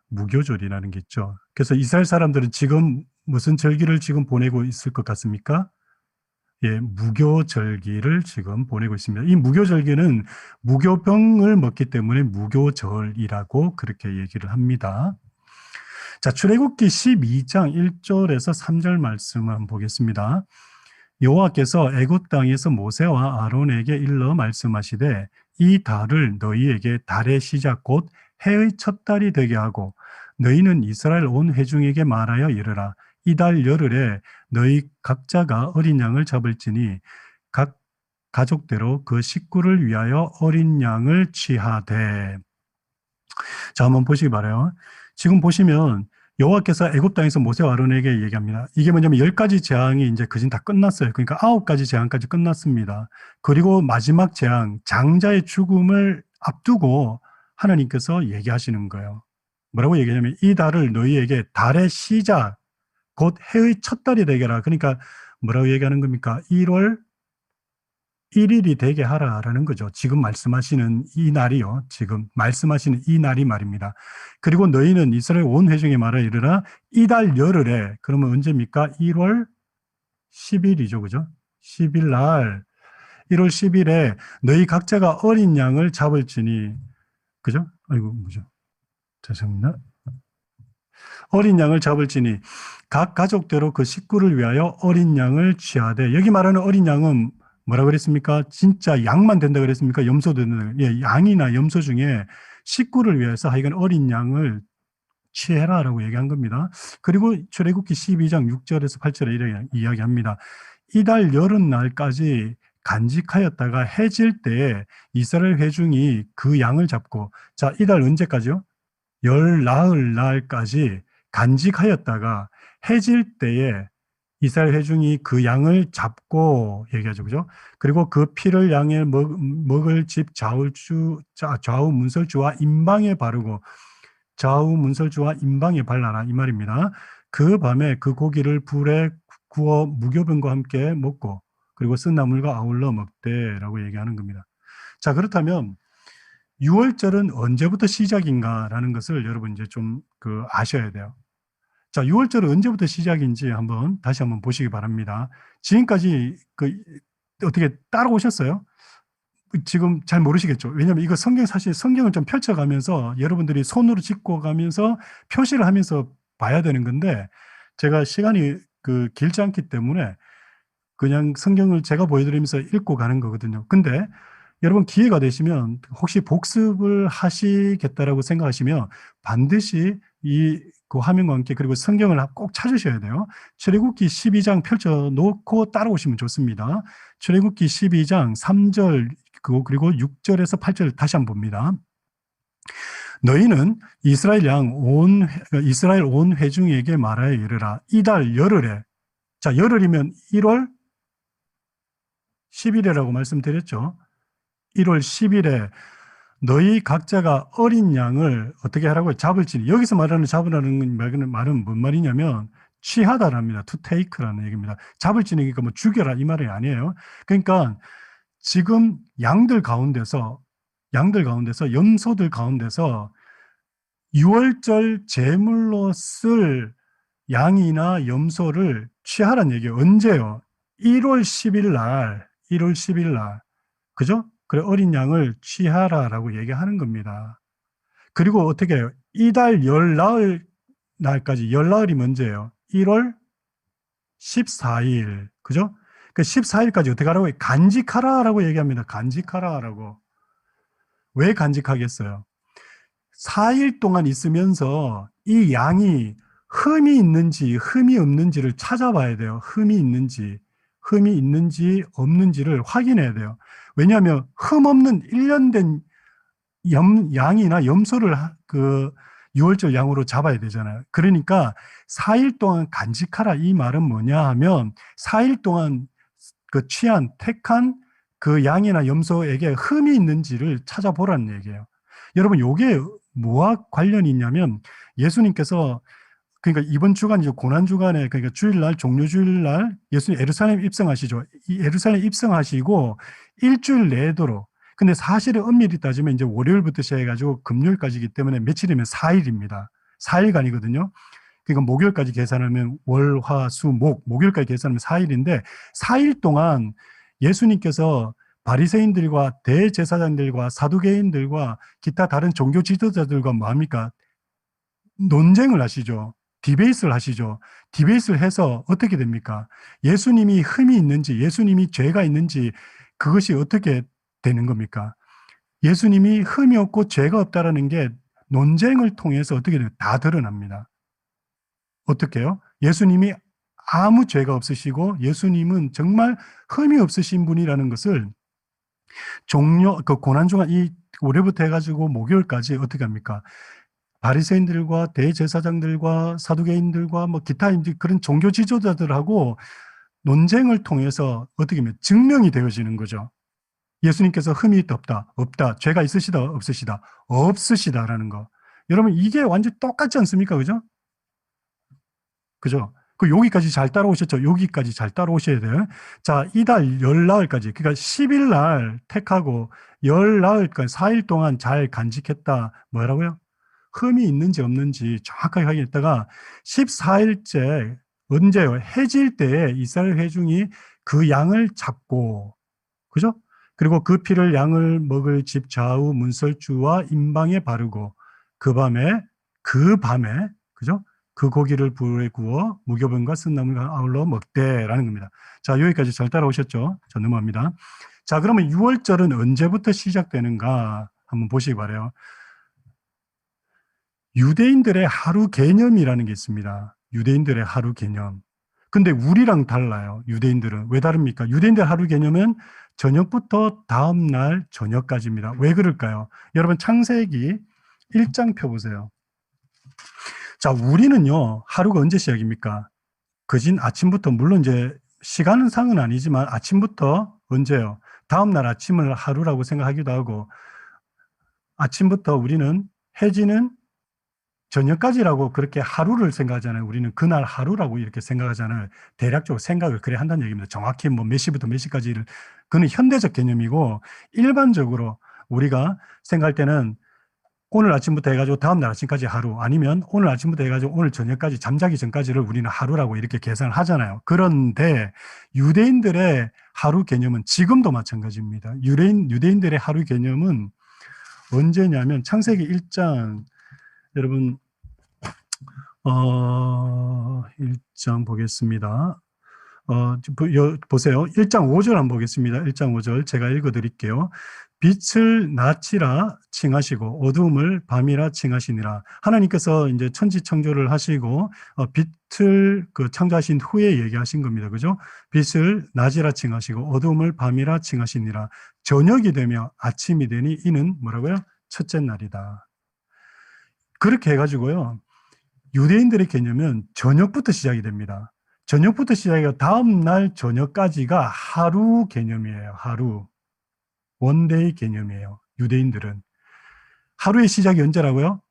무교절이라는 게 있죠. 그래서 이스라엘 사람들은 지금 무슨 절기를 지금 보내고 있을 것 같습니까? 예, 무교절기를 지금 보내고 있습니다. 이 무교절기는 무교병을 먹기 때문에 무교절이라고 그렇게 얘기를 합니다. 자, 출애굽기 12장 1절에서 3절 말씀 한번 보겠습니다. 여호와께서 애굽 땅에서 모세와 아론에게 일러 말씀하시되 이 달을 너희에게 달의 시작 곧 해의 첫 달이 되게 하고 너희는 이스라엘 온 회중에게 말하여 이르라. 이 달 열흘에 너희 각자가 어린 양을 잡을지니 각 가족대로 그 식구를 위하여 어린 양을 취하되. 자, 한번 보시기 바라요. 지금 보시면 여호와께서 애굽 땅에서 모세와 아론에게 얘기합니다. 이게 뭐냐면 10가지 재앙이 이제 그진 다 끝났어요. 그러니까 9가지 재앙까지 끝났습니다. 그리고 마지막 재앙, 장자의 죽음을 앞두고 하나님께서 얘기하시는 거예요. 뭐라고 얘기하냐면 이 달을 너희에게 달의 시작, 곧 해의 첫 달이 되게 하라. 그러니까 뭐라고 얘기하는 겁니까? 1월 1일이 되게 하라라는 거죠. 지금 말씀하시는 이 날이요. 지금 말씀하시는 이 날이 말입니다. 그리고 너희는 이스라엘 온 회중에 말하여 이르라. 이달 열흘에, 그러면 언제입니까? 1월 10일이죠. 그죠? 10일 날, 1월 10일에 너희 각자가 어린 양을 잡을지니, 그죠? 아이고, 뭐죠? 죄송합니다. 어린 양을 잡을지니 각 가족대로 그 식구를 위하여 어린 양을 취하되. 여기 말하는 어린 양은 뭐라 그랬습니까? 진짜 양만 된다 그랬습니까? 염소도 된다. 예, 양이나 염소 중에 식구를 위해서 하여간 어린 양을 취해라라고 얘기한 겁니다. 그리고 출애굽기 12장 6절에서 8절에 이렇게 이야기합니다. 이달 여름날까지 간직하였다가 해질 때에 이스라엘 회중이 그 양을 잡고. 자, 이달 언제까지요? 열 나흘 날까지 간직하였다가 해질 때에 이스라엘 회중이 그 양을 잡고 얘기하죠. 그죠? 그리고 그 피를 양에 먹을 집 좌우 문설주와 임방에 바르고 좌우 문설주와 임방에 발라라 이 말입니다. 그 밤에 그 고기를 불에 구워 무교병과 함께 먹고 그리고 쓴 나물과 아울러 먹되라고 얘기하는 겁니다. 자, 그렇다면 유월절은 언제부터 시작인가라는 것을 여러분 이제 좀 아셔야 돼요. 자, 6월절은 언제부터 시작인지 다시 한번 보시기 바랍니다. 지금까지 어떻게 따라오셨어요? 지금 잘 모르시겠죠? 왜냐하면 이거 사실 성경을 좀 펼쳐가면서 여러분들이 손으로 짚고 가면서 표시를 하면서 봐야 되는 건데 제가 시간이 길지 않기 때문에 그냥 성경을 제가 보여드리면서 읽고 가는 거거든요. 근데 여러분 기회가 되시면 혹시 복습을 하시겠다라고 생각하시면 반드시 그 화면과 함께 그리고 성경을 꼭 찾으셔야 돼요. 출애굽기 12장 펼쳐놓고 따라오시면 좋습니다. 출애굽기 12장 3절 그리고 6절에서 8절 다시 한번 봅니다. 너희는 이스라엘 온 회중에게 말하여 이르라. 이달 열흘에, 자, 열흘이면 1월 10일이라고 말씀드렸죠. 1월 10일에 너희 각자가 어린 양을 어떻게 하라고요? 잡을지니. 여기서 말하는 잡으라는 말은 뭔 말이냐면 취하다랍니다. to take라는 얘기입니다. 잡을지니 그러니까 뭐 죽여라 이 말이 아니에요. 그러니까 지금 양들 가운데서 염소들 가운데서 6월절 제물로 쓸 양이나 염소를 취하라는 얘기예요. 언제요? 1월 10일 날. 그죠? 그래, 어린 양을 취하라라고 얘기하는 겁니다. 그리고 어떻게 해요? 이달 열나흘 날까지, 열나흘이 언제예요? 1월 14일. 그죠? 그 14일까지 어떻게 하라고 해요? 간직하라라고 얘기합니다. 간직하라라고. 왜 간직하겠어요? 4일 동안 있으면서 이 양이 흠이 있는지 흠이 없는지를 찾아봐야 돼요. 흠이 있는지 없는지를 확인해야 돼요. 왜냐하면 흠 없는 1년 된 양이나 염소를 6월절 양으로 잡아야 되잖아요. 그러니까 4일 동안 간직하라 이 말은 뭐냐 하면 4일 동안 택한 그 양이나 염소에게 흠이 있는지를 찾아보라는 얘기예요. 여러분, 요게 뭐와 관련이 있냐면 예수님께서 그러니까 이번 주간 이제 고난 주간에 그러니까 주일날 종료주일날 예수님 예루살렘 입성하시죠. 이 예루살렘 입성하시고 일주일 내도록. 근데 사실은 엄밀히 따지면 이제 월요일부터 시작해가지고 금요일까지이기 때문에 며칠이면 4일입니다. 4일간이거든요. 그러니까 목요일까지 계산하면 월, 화, 수, 목요일까지 계산하면 4일인데 4일 동안 예수님께서 바리새인들과 대제사장들과 사두개인들과 기타 다른 종교 지도자들과 뭐합니까? 논쟁을 하시죠. 디베이트를 하시죠. 디베이트를 해서 어떻게 됩니까? 예수님이 흠이 있는지, 예수님이 죄가 있는지 그것이 어떻게 되는 겁니까? 예수님이 흠이 없고 죄가 없다라는 게 논쟁을 통해서 어떻게 돼요? 다 드러납니다. 어떻게 해요? 예수님이 아무 죄가 없으시고 예수님은 정말 흠이 없으신 분이라는 것을 고난 중간 이 올해부터 해가지고 목요일까지 어떻게 합니까? 바리새인들과 대제사장들과 사두개인들과 뭐 기타 그런 종교 지도자들하고 논쟁을 통해서 어떻게 하면 증명이 되어지는 거죠. 예수님께서 흠이 있다 없다, 없다, 죄가 있으시다 없으시다, 없으시다라는 거. 여러분 이게 완전 똑같지 않습니까? 그죠? 그죠? 여기까지 잘 따라오셨죠? 여기까지 잘 따라오셔야 돼요. 자, 이달 열나흘까지, 그러니까 10일 날 택하고 열나흘까지 4일 동안 잘 간직했다. 뭐라고요? 흠이 있는지 없는지 정확하게 확인했다가 14일째 언제요? 해질 때에 이스라엘 회중이 그 양을 잡고, 그죠? 그리고 그 피를 양을 먹을 집 좌우 문설주와 임방에 바르고 그 밤에, 그죠? 그 고기를 불에 구워 무교병과 쓴나물과 아울러 먹되라는 겁니다. 자, 여기까지 잘 따라오셨죠? 자, 넘어갑니다. 자, 그러면 6월절은 언제부터 시작되는가 한번 보시기 바라요. 유대인들의 하루 개념이라는 게 있습니다. 유대인들의 하루 개념. 근데 우리랑 달라요. 유대인들은. 왜 다릅니까? 유대인들 하루 개념은 저녁부터 다음날 저녁까지입니다. 왜 그럴까요? 여러분 창세기 1장 펴보세요. 자, 우리는요, 하루가 언제 시작입니까? 그진 아침부터, 물론 이제 시간은 상은 아니지만 아침부터 언제요? 다음날 아침을 하루라고 생각하기도 하고 아침부터 우리는 해지는 저녁까지라고 그렇게 하루를 생각하잖아요. 우리는 그날 하루라고 이렇게 생각하잖아요. 대략적으로 생각을 그래 한다는 얘기입니다. 정확히 뭐 몇 시부터 몇 시까지를, 그는 현대적 개념이고, 일반적으로 우리가 생각할 때는 오늘 아침부터 해가지고 다음날 아침까지 하루, 아니면 오늘 아침부터 해가지고 오늘 저녁까지, 잠자기 전까지를 우리는 하루라고 이렇게 계산을 하잖아요. 그런데 유대인들의 하루 개념은 지금도 마찬가지입니다. 유대인들의 하루 개념은 언제냐면 창세기 1장, 여러분 1장 보겠습니다. 보세요. 1장 5절 한번 보겠습니다. 1장 5절 제가 읽어드릴게요. 빛을 낮이라 칭하시고 어두움을 밤이라 칭하시니라. 하나님께서 이제 천지 창조를 하시고 빛을 창조하신 후에 얘기하신 겁니다. 그죠? 빛을 낮이라 칭하시고 어두움을 밤이라 칭하시니라. 저녁이 되며 아침이 되니 이는 뭐라고요? 첫째 날이다. 그렇게 해가지고요. 유대인들의 개념은 저녁부터 시작이 됩니다. 저녁부터 시작해서 다음 날 저녁까지가 하루 개념이에요. 하루. 원데이 개념이에요. 유대인들은. 하루의 시작이 언제라고요?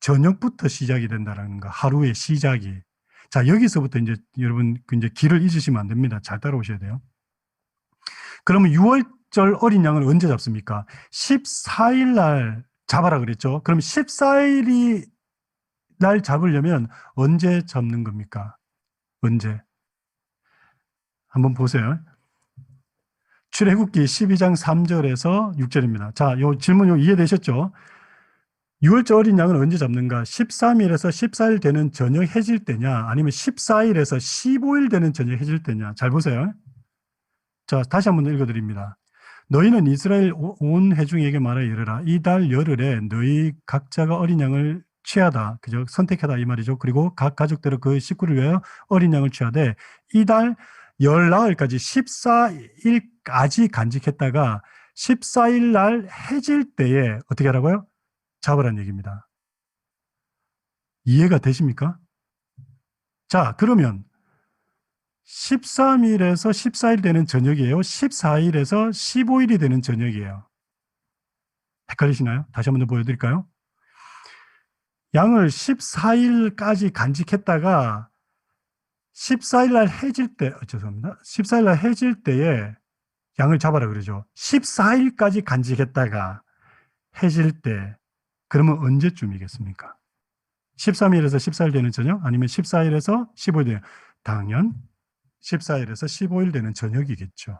저녁부터 시작이 된다는 거. 하루의 시작이. 자, 여기서부터 이제 여러분 이제 길을 잊으시면 안 됩니다. 잘 따라오셔야 돼요. 그러면 6월절 어린 양을 언제 잡습니까? 14일 날 잡아라 그랬죠. 그럼 14일이 날 잡으려면 언제 잡는 겁니까? 언제? 한번 보세요. 출애굽기 12장 3절에서 6절입니다. 자, 요 질문 이해되셨죠? 6월절 어린 양은 언제 잡는가? 13일에서 14일 되는 저녁 해질 때냐? 아니면 14일에서 15일 되는 저녁 해질 때냐? 잘 보세요. 자, 다시 한번 읽어드립니다. 너희는 이스라엘 온 회중에게 말하여 이르라. 이달 열흘에 너희 각자가 어린 양을 취하다. 그죠? 선택하다 이 말이죠. 그리고 각 가족대로 그 식구를 위하여 어린 양을 취하되 이달 열나흘까지 14일까지 간직했다가 14일 날 해질 때에 어떻게 하라고요? 잡으라는 얘기입니다. 이해가 되십니까? 자, 그러면 13일에서 14일 되는 저녁이에요? 14일에서 15일이 되는 저녁이에요? 헷갈리시나요? 다시 한번 더 보여드릴까요? 양을 14일까지 간직했다가 14일 날 해질 때, 죄송합니다. 14일 날 해질 때에 양을 잡아라 그러죠. 14일까지 간직했다가 해질 때, 그러면 언제쯤이겠습니까? 13일에서 14일 되는 저녁? 아니면 14일에서 15일 되는, 당연 14일에서 15일 되는 저녁이겠죠.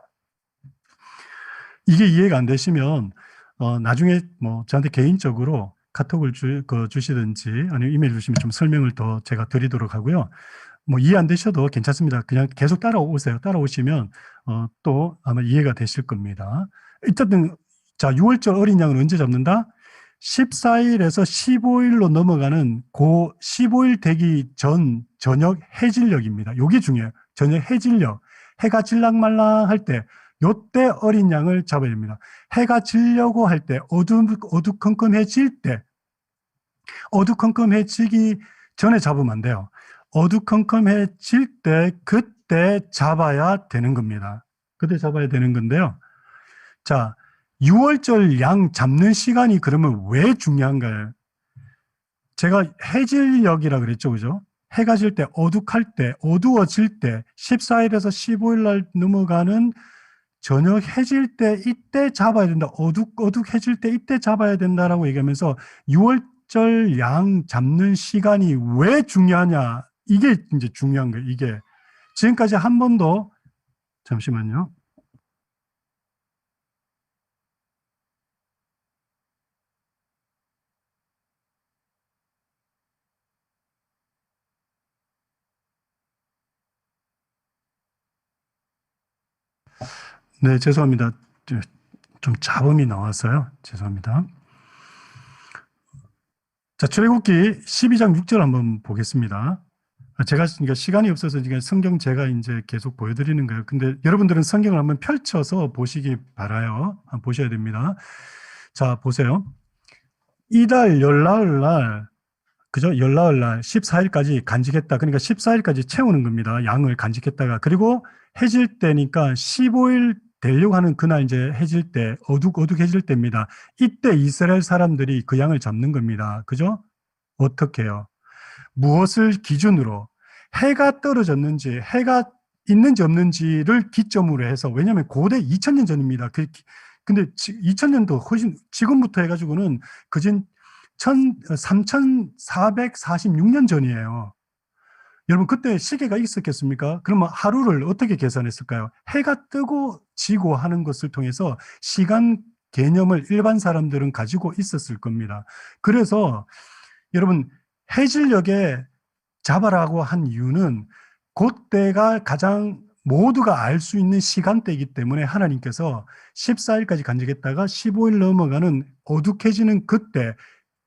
이게 이해가 안 되시면, 나중에 뭐 저한테 개인적으로 카톡을 주시든지 아니면 이메일 주시면 좀 설명을 더 제가 드리도록 하고요. 뭐 이해 안 되셔도 괜찮습니다. 그냥 계속 따라오세요. 따라오시면 또 아마 이해가 되실 겁니다. 일단은 자, 6월절 어린 양은 언제 잡는다? 14일에서 15일로 넘어가는 그 15일 되기 전 저녁 해질녘입니다. 요게 중요해요. 저녁 해질녘. 해가 질랑말랑 할 때 요때 어린 양을 잡아야 됩니다. 해가 지려고 할 때, 어두컴컴해질 때, 어두컴컴해지기 전에 잡으면 안 돼요. 어두컴컴해질 때, 그때 잡아야 되는 겁니다. 그때 잡아야 되는 건데요. 자, 6월절 양 잡는 시간이 그러면 왜 중요한가요? 제가 해질녘이라 그랬죠, 그죠? 해가 질 때, 어두워질 때, 14일에서 15일 날 넘어가는 저녁 해질 때 이때 잡아야 된다. 어둑해질 때 이때 잡아야 된다라고 얘기하면서 6월절 양 잡는 시간이 왜 중요하냐. 이게 이제 중요한 거예요. 이게 지금까지 한 번도 잠시만요. 네, 죄송합니다. 좀 잡음이 나왔어요. 죄송합니다. 자, 출애굽기 12장 6절 한번 보겠습니다. 제가 그러니까 시간이 없어서 지금 성경 제가 이제 계속 보여드리는 거예요. 근데 여러분들은 성경을 한번 펼쳐서 보시기 바라요. 한번 보셔야 됩니다. 자, 보세요. 이달 열나흘 날, 그죠? 열나흘 날 14일까지 간직했다. 그러니까 14일까지 채우는 겁니다. 양을 간직했다가. 그리고 해질 때니까 15일 되려고 하는 그날 이제 해질 때, 어둑해질 때입니다. 이때 이스라엘 사람들이 그 양을 잡는 겁니다. 그죠? 어떻게 해요? 무엇을 기준으로 해가 떨어졌는지 해가 있는지 없는지를 기점으로 해서, 왜냐하면 고대 2000년 전입니다. 근데 2000년도 훨씬 지금부터 해가지고는 그진 3446년 전이에요. 여러분 그때 시계가 있었겠습니까? 그러면 하루를 어떻게 계산했을까요? 해가 뜨고 지고 하는 것을 통해서 시간 개념을 일반 사람들은 가지고 있었을 겁니다. 그래서 여러분 해질녘에 잡아라고 한 이유는 그때가 가장 모두가 알 수 있는 시간대이기 때문에 하나님께서 14일까지 간직했다가 15일 넘어가는 어둑해지는 그때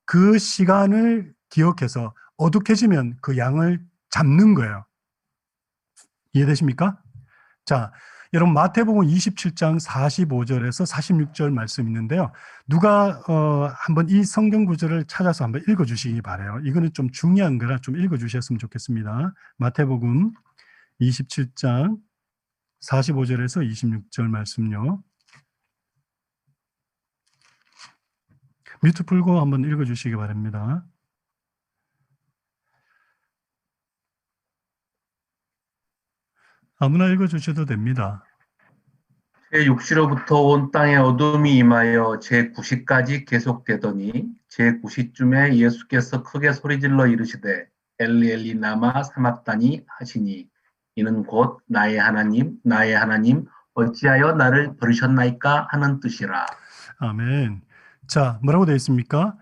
그 시간을 기억해서 어둑해지면 그 양을 잡는 거예요. 이해되십니까? 자, 여러분 마태복음 27장 45절에서 46절 말씀 있는데요. 누가 한번 이 성경 구절을 찾아서 한번 읽어주시기 바라요. 이거는 좀 중요한 거라 좀 읽어주셨으면 좋겠습니다. 마태복음 27장 45절에서 26절 말씀요. 뮤트 풀고 한번 읽어주시기 바랍니다. 아무나 읽어주셔도 됩니다. 제6시로부터 온 땅에 어둠이 임하여 제9시까지 계속되더니 제9시쯤에 예수께서 크게 소리질러 이르시되 엘리 엘리 라마 사막다니 하시니 이는 곧 나의 하나님 나의 하나님 어찌하여 나를 버리셨나이까 하는 뜻이라. 아멘. 자, 뭐라고 되어 있습니까?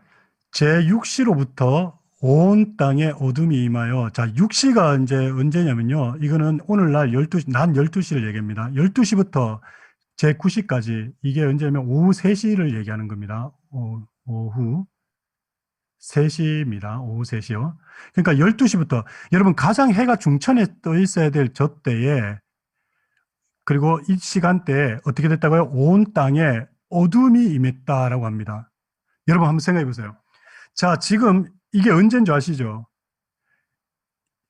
제6시로부터 온 땅에 어둠이 임하여. 자, 6시가 이제 언제냐면요. 이거는 오늘날 12시, 낮 12시를 얘기합니다. 12시부터 제9시까지 이게 언제냐면 오후 3시를 얘기하는 겁니다. 오후 3시입니다. 오후 3시요. 그러니까 12시부터 여러분 가장 해가 중천에 떠 있어야 될 저때에 그리고 이 시간대에 어떻게 됐다고요? 온 땅에 어둠이 임했다라고 합니다. 여러분 한번 생각해 보세요. 자, 지금 이게 언제인 줄 아시죠?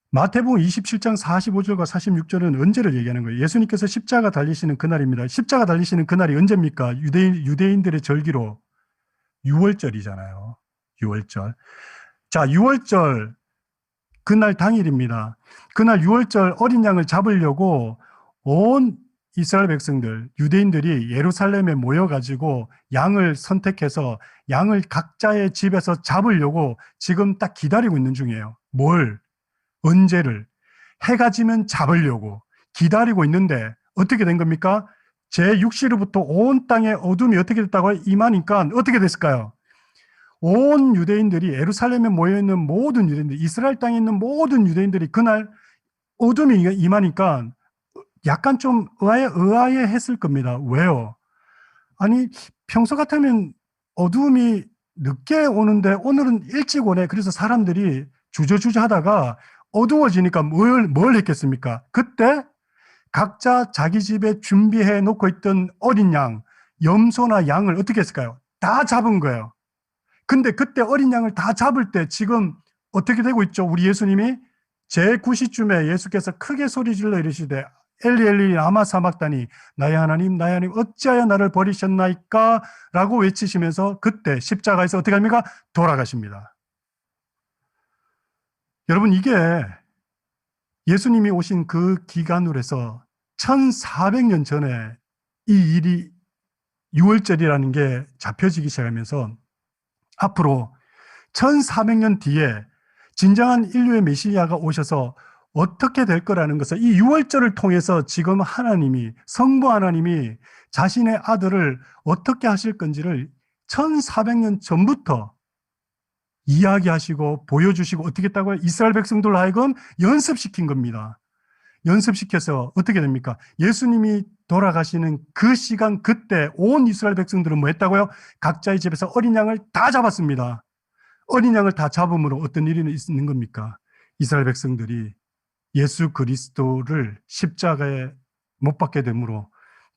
마태복음 27장 45절과 46절은 언제를 얘기하는 거예요? 예수님께서 십자가 달리시는 그날입니다. 십자가 달리시는 그날이 언제입니까? 유대인들의 절기로 6월절이잖아요. 6월절. 자, 6월절 그날 당일입니다. 그날 6월절 어린 양을 잡으려고 온 이스라엘 백성들, 유대인들이 예루살렘에 모여가지고 양을 선택해서 양을 각자의 집에서 잡으려고 지금 딱 기다리고 있는 중이에요. 뭘? 언제를? 해가 지면 잡으려고 기다리고 있는데 어떻게 된 겁니까? 제6시로부터 온 땅에 어둠이 어떻게 됐다고 임하니까 어떻게 됐을까요? 온 유대인들이 예루살렘에 모여있는 모든 유대인들, 이스라엘 땅에 있는 모든 유대인들이 그날 어둠이 임하니까 약간 좀 의아해 했을 겁니다. 왜요? 아니, 평소 같으면 어둠이 늦게 오는데 오늘은 일찍 오네. 그래서 사람들이 주저주저 하다가 어두워지니까 뭘 했겠습니까? 그때 각자 자기 집에 준비해 놓고 있던 어린 양, 염소나 양을 어떻게 했을까요? 다 잡은 거예요. 근데 그때 어린 양을 다 잡을 때 지금 어떻게 되고 있죠? 우리 예수님이 제9시쯤에 예수께서 크게 소리질러 이르시되 엘리 엘리 라마 사막다니 나의 하나님 나의 하나님 어찌하여 나를 버리셨나이까 라고 외치시면서 그때 십자가에서 어떻게 합니까? 돌아가십니다. 여러분 이게 예수님이 오신 그 기간으로 해서 1400년 전에 이 일이 6월절이라는 게 잡혀지기 시작하면서 앞으로 1400년 뒤에 진정한 인류의 메시아가 오셔서 어떻게 될 거라는 것을 이 6월절을 통해서 지금 하나님이 성부 하나님이 자신의 아들을 어떻게 하실 건지를 1400년 전부터 이야기하시고 보여주시고 어떻게 했다고요? 이스라엘 백성들로 하여금 연습시킨 겁니다. 연습시켜서 어떻게 됩니까? 예수님이 돌아가시는 그 시간 그때 온 이스라엘 백성들은 뭐 했다고요? 각자의 집에서 어린 양을 다 잡았습니다. 어린 양을 다 잡음으로 어떤 일이 있는 겁니까? 이스라엘 백성들이 예수 그리스도를 십자가에 못 박게 되므로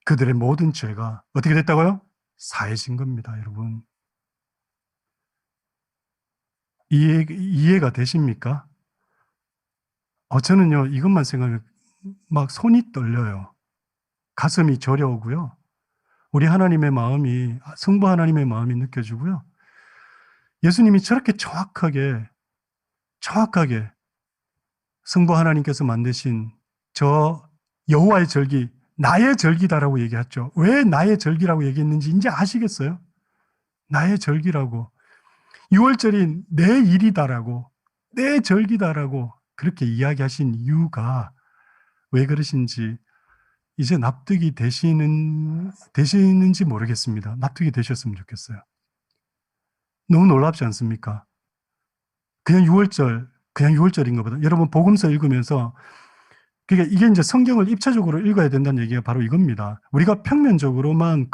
그들의 모든 죄가 어떻게 됐다고요? 사해진 겁니다, 여러분. 이해가 되십니까? 저는요, 이것만 생각하면 막 손이 떨려요. 가슴이 저려오고요. 우리 하나님의 마음이, 성부 하나님의 마음이 느껴지고요. 예수님이 저렇게 정확하게 정확하게 성부 하나님께서 만드신 저 여호와의 절기, 나의 절기다라고 얘기했죠. 왜 나의 절기라고 얘기했는지 이제 아시겠어요? 나의 절기라고. 6월절이 내 일이다라고, 내 절기다라고 그렇게 이야기하신 이유가 왜 그러신지 이제 납득이 되시는지 모르겠습니다. 납득이 되셨으면 좋겠어요. 너무 놀랍지 않습니까? 그냥 6월절인 것보다. 여러분, 복음서 읽으면서, 그러니까 이게 이제 성경을 입체적으로 읽어야 된다는 얘기가 바로 이겁니다. 우리가 평면적으로만,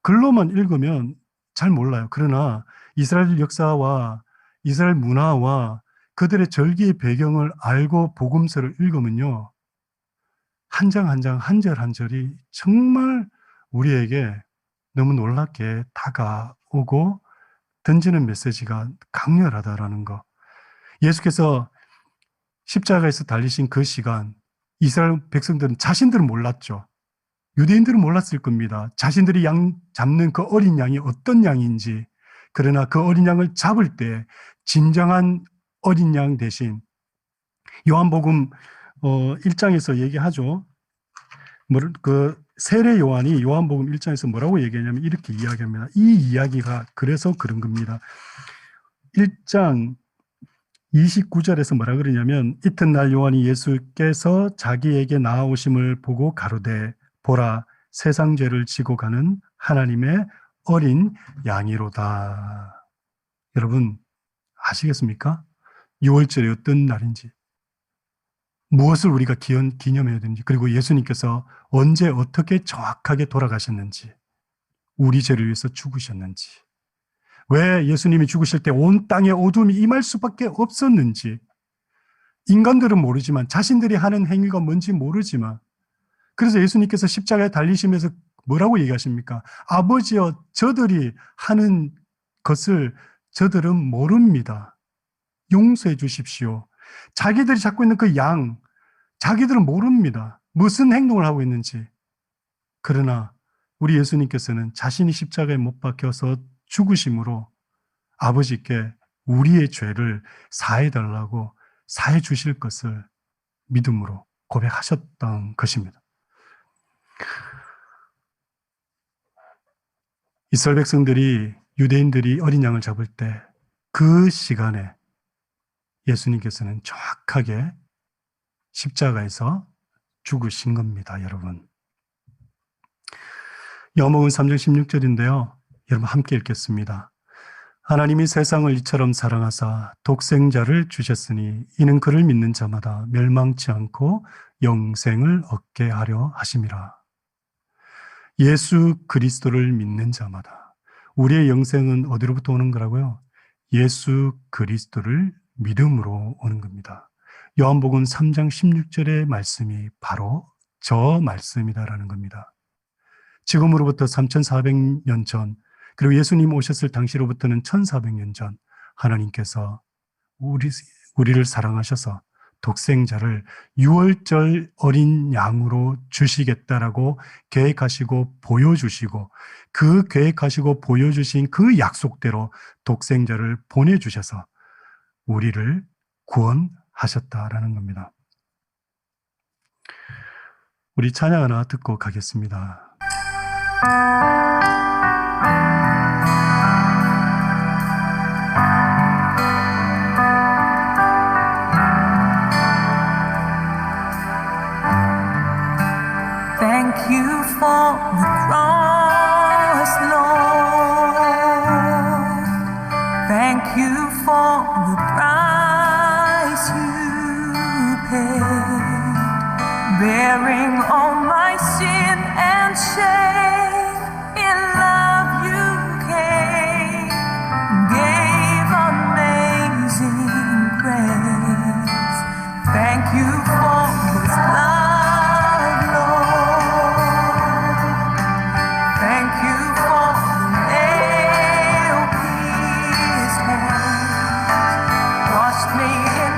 글로만 읽으면 잘 몰라요. 그러나 이스라엘 역사와 이스라엘 문화와 그들의 절기의 배경을 알고 복음서를 읽으면요, 한 장 한 장, 한 절 한 절이 정말 우리에게 너무 놀랍게 다가오고 던지는 메시지가 강렬하다라는 거. 예수께서 십자가에서 달리신 그 시간, 이스라엘 백성들은 자신들은 몰랐죠. 유대인들은 몰랐을 겁니다. 자신들이 양 잡는 그 어린 양이 어떤 양인지. 그러나 그 어린 양을 잡을 때 진정한 어린 양 대신 요한복음 1장에서 얘기하죠. 그 세례 요한이 요한복음 1장에서 뭐라고 얘기하냐면 이렇게 이야기합니다. 이 이야기가 그래서 그런 겁니다. 1장 29절에서 뭐라 그러냐면 이튿날 요한이 예수께서 자기에게 나아오심을 보고 가로되 보라 세상 죄를 지고 가는 하나님의 어린 양이로다. 여러분 아시겠습니까? 6월절이 어떤 날인지, 무엇을 우리가 기념해야 되는지, 그리고 예수님께서 언제 어떻게 정확하게 돌아가셨는지, 우리 죄를 위해서 죽으셨는지, 왜 예수님이 죽으실 때 온 땅에 어둠이 임할 수밖에 없었는지, 인간들은 모르지만, 자신들이 하는 행위가 뭔지 모르지만, 그래서 예수님께서 십자가에 달리시면서 뭐라고 얘기하십니까? 아버지여, 저들이 하는 것을 저들은 모릅니다. 용서해 주십시오. 자기들이 잡고 있는 그 양, 자기들은 모릅니다. 무슨 행동을 하고 있는지. 그러나 우리 예수님께서는 자신이 십자가에 못 박혀서 죽으심으로 아버지께 우리의 죄를 사해달라고 사해 주실 것을 믿음으로 고백하셨던 것입니다. 이스라엘 백성들이, 유대인들이 어린 양을 잡을 때 그 시간에 예수님께서는 정확하게 십자가에서 죽으신 겁니다, 여러분. 요한복음 3장 16절인데요. 여러분 함께 읽겠습니다. 하나님이 세상을 이처럼 사랑하사 독생자를 주셨으니 이는 그를 믿는 자마다 멸망치 않고 영생을 얻게 하려 하심이라. 예수 그리스도를 믿는 자마다. 우리의 영생은 어디로부터 오는 거라고요? 예수 그리스도를 믿음으로 오는 겁니다. 요한복음 3장 16절의 말씀이 바로 저 말씀이다라는 겁니다. 지금으로부터 3,400년 전, 그리고 예수님 오셨을 당시로부터는 1,400년 전 하나님께서 우리를 사랑하셔서 독생자를 6월절 어린 양으로 주시겠다라고 계획하시고 보여주시고, 그 계획하시고 보여주신 그 약속대로 독생자를 보내주셔서 우리를 구원하셨다라는 겁니다. 우리 찬양 하나 듣고 가겠습니다. Thank you for the cross, Lord. Thank you for the price you paid, bearing all my sin and shame. In love you came, gave amazing grace. Thank you for this love. Forgive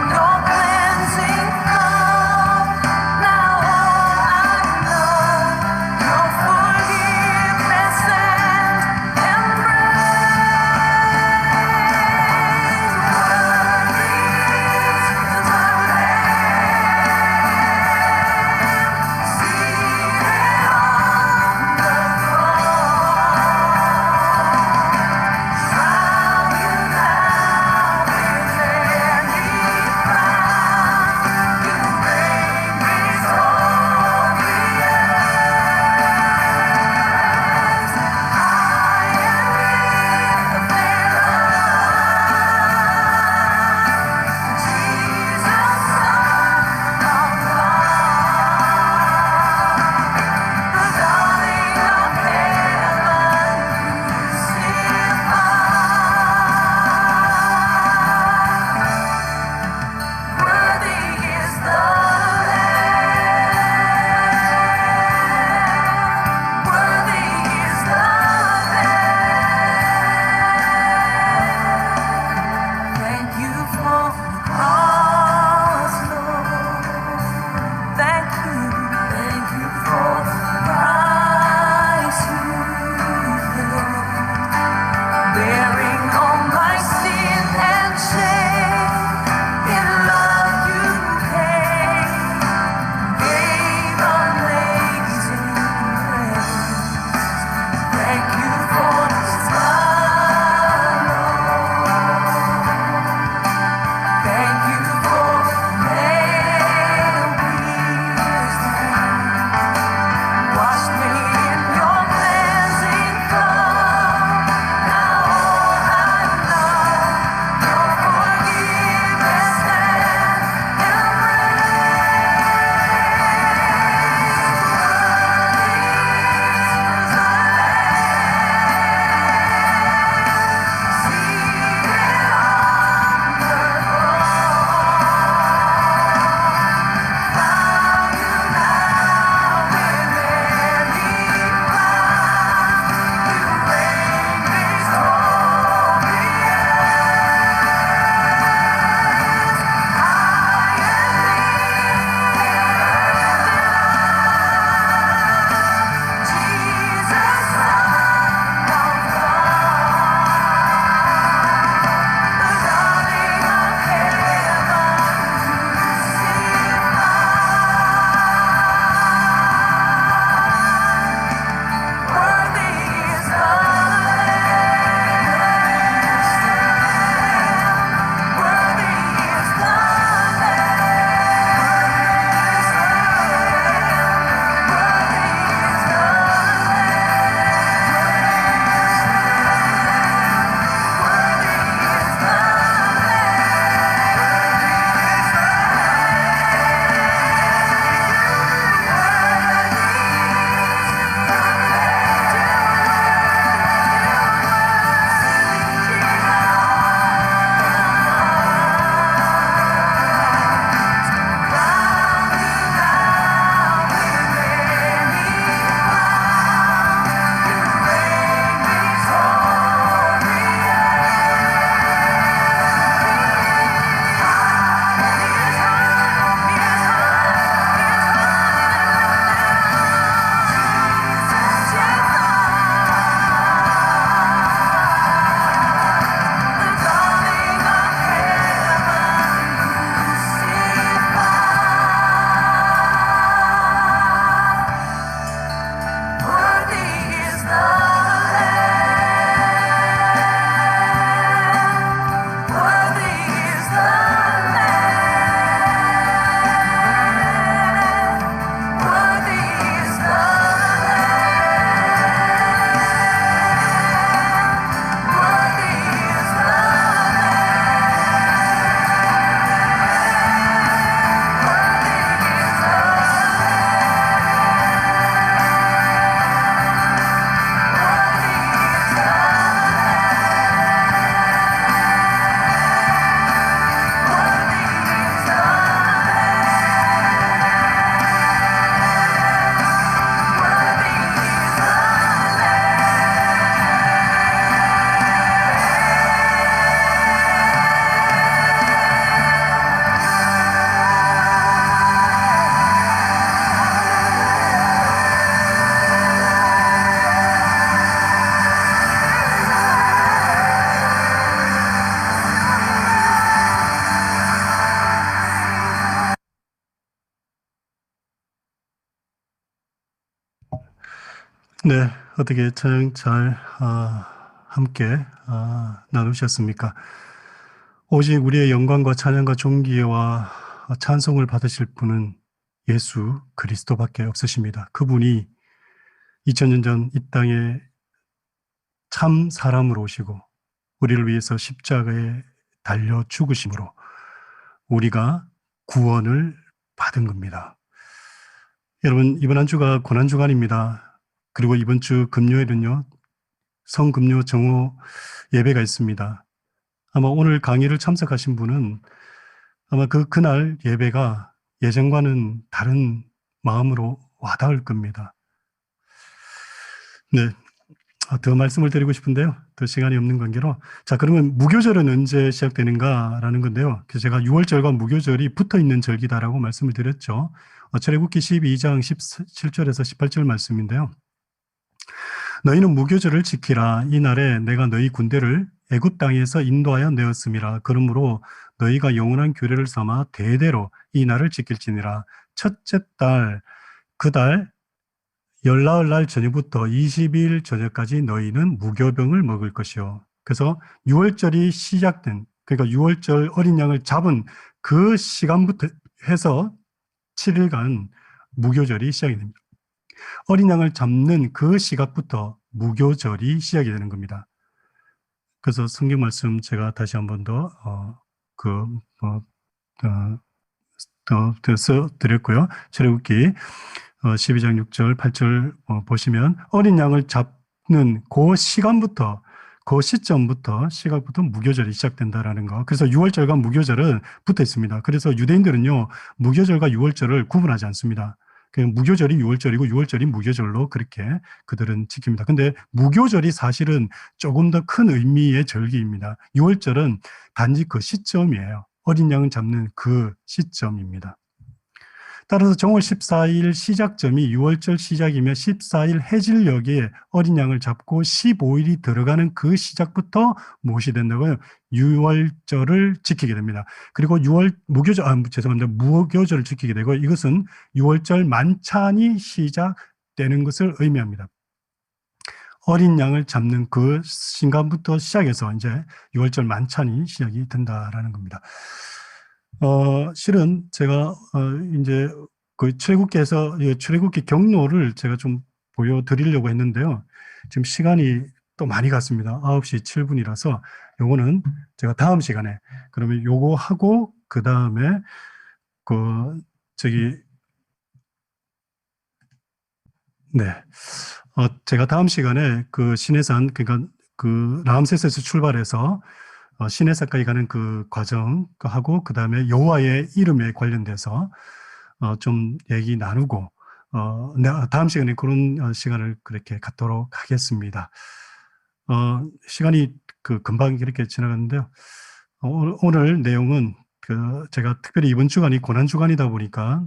네, 어떻게 찬양 잘 함께 나누셨습니까? 오직 우리의 영광과 찬양과 존귀와 찬송을 받으실 분은 예수 그리스도밖에 없으십니다. 그분이 2000년 전 이 땅에 참 사람으로 오시고 우리를 위해서 십자가에 달려 죽으심으로 우리가 구원을 받은 겁니다. 여러분, 이번 한 주가 고난주간입니다. 그리고 이번 주 금요일은요, 성금요 정오 예배가 있습니다. 아마 오늘 강의를 참석하신 분은 아마 그날 예배가 예전과는 다른 마음으로 와닿을 겁니다. 네. 더 말씀을 드리고 싶은데요. 더 시간이 없는 관계로. 자, 그러면 무교절은 언제 시작되는가라는 건데요. 그래서 제가 6월절과 무교절이 붙어 있는 절기다라고 말씀을 드렸죠. 출애굽기 12장 17절에서 18절 말씀인데요. 너희는 무교절을 지키라. 이날에 내가 너희 군대를 애굽 땅에서 인도하여 내었음이라. 그러므로 너희가 영원한 규례를 삼아 대대로 이 날을 지킬지니라. 첫째 달, 그 달 열나흘 날 저녁부터 20일 저녁까지 너희는 무교병을 먹을 것이요. 그래서 6월절이 시작된, 그러니까 6월절 어린 양을 잡은 그 시간부터 해서 7일간 무교절이 시작이 됩니다. 어린 양을 잡는 그 시각부터 무교절이 시작이 되는 겁니다. 그래서 성경 말씀 제가 다시 한 번 더 써드렸고요. 출애굽기 12장 6절, 8절 보시면 어린 양을 잡는 그 시간부터, 그 시점부터, 시각부터 무교절이 시작된다라는 거. 그래서 6월절과 무교절은 붙어 있습니다. 그래서 유대인들은요, 무교절과 6월절을 구분하지 않습니다. 그냥 무교절이 6월절이고 6월절이 무교절로 그렇게 그들은 지킵니다. 근데 무교절이 사실은 조금 더 큰 의미의 절기입니다. 6월절은 단지 그 시점이에요. 어린 양을 잡는 그 시점입니다. 따라서 정월 14일 시작점이 6월절 시작이며 14일 해질녘에 어린 양을 잡고 15일이 들어가는 그 시작부터 무엇이 된다고요? 6월절을 지키게 됩니다. 그리고 무교절을 지키게 되고 이것은 6월절 만찬이 시작되는 것을 의미합니다. 어린 양을 잡는 그 순간부터 시작해서 이제 6월절 만찬이 시작이 된다라는 겁니다. 실은 제가 이제 그 출애굽기 경로를 제가 좀 보여드리려고 했는데요. 지금 시간이 또 많이 갔습니다. 9시 7분이라서 요거는 제가 다음 시간에 그러면 요거 하고 그 다음에 제가 다음 시간에 그 시내산 그러니까 그 라암세스에서 출발해서 시내산까지 가는 그 과정하고 그 다음에 여호와의 이름에 관련돼서 좀 얘기 나누고 다음 시간에 그런 시간을 그렇게 갖도록 하겠습니다. 시간이 금방 이렇게 지나갔는데요. 오늘 내용은 제가 특별히 이번 주간이 고난 주간이다 보니까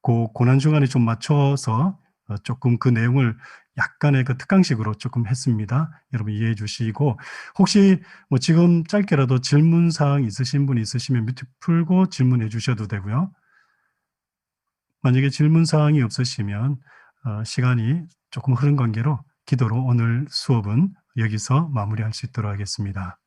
그 고난 주간에 좀 맞춰서 조금 그 내용을 약간의 그 특강식으로 조금 했습니다. 여러분 이해해 주시고 혹시 뭐 지금 짧게라도 질문사항 있으신 분이 있으시면 뮤트 풀고 질문해 주셔도 되고요. 만약에 질문사항이 없으시면 시간이 조금 흐른 관계로 기도로 오늘 수업은 여기서 마무리할 수 있도록 하겠습니다.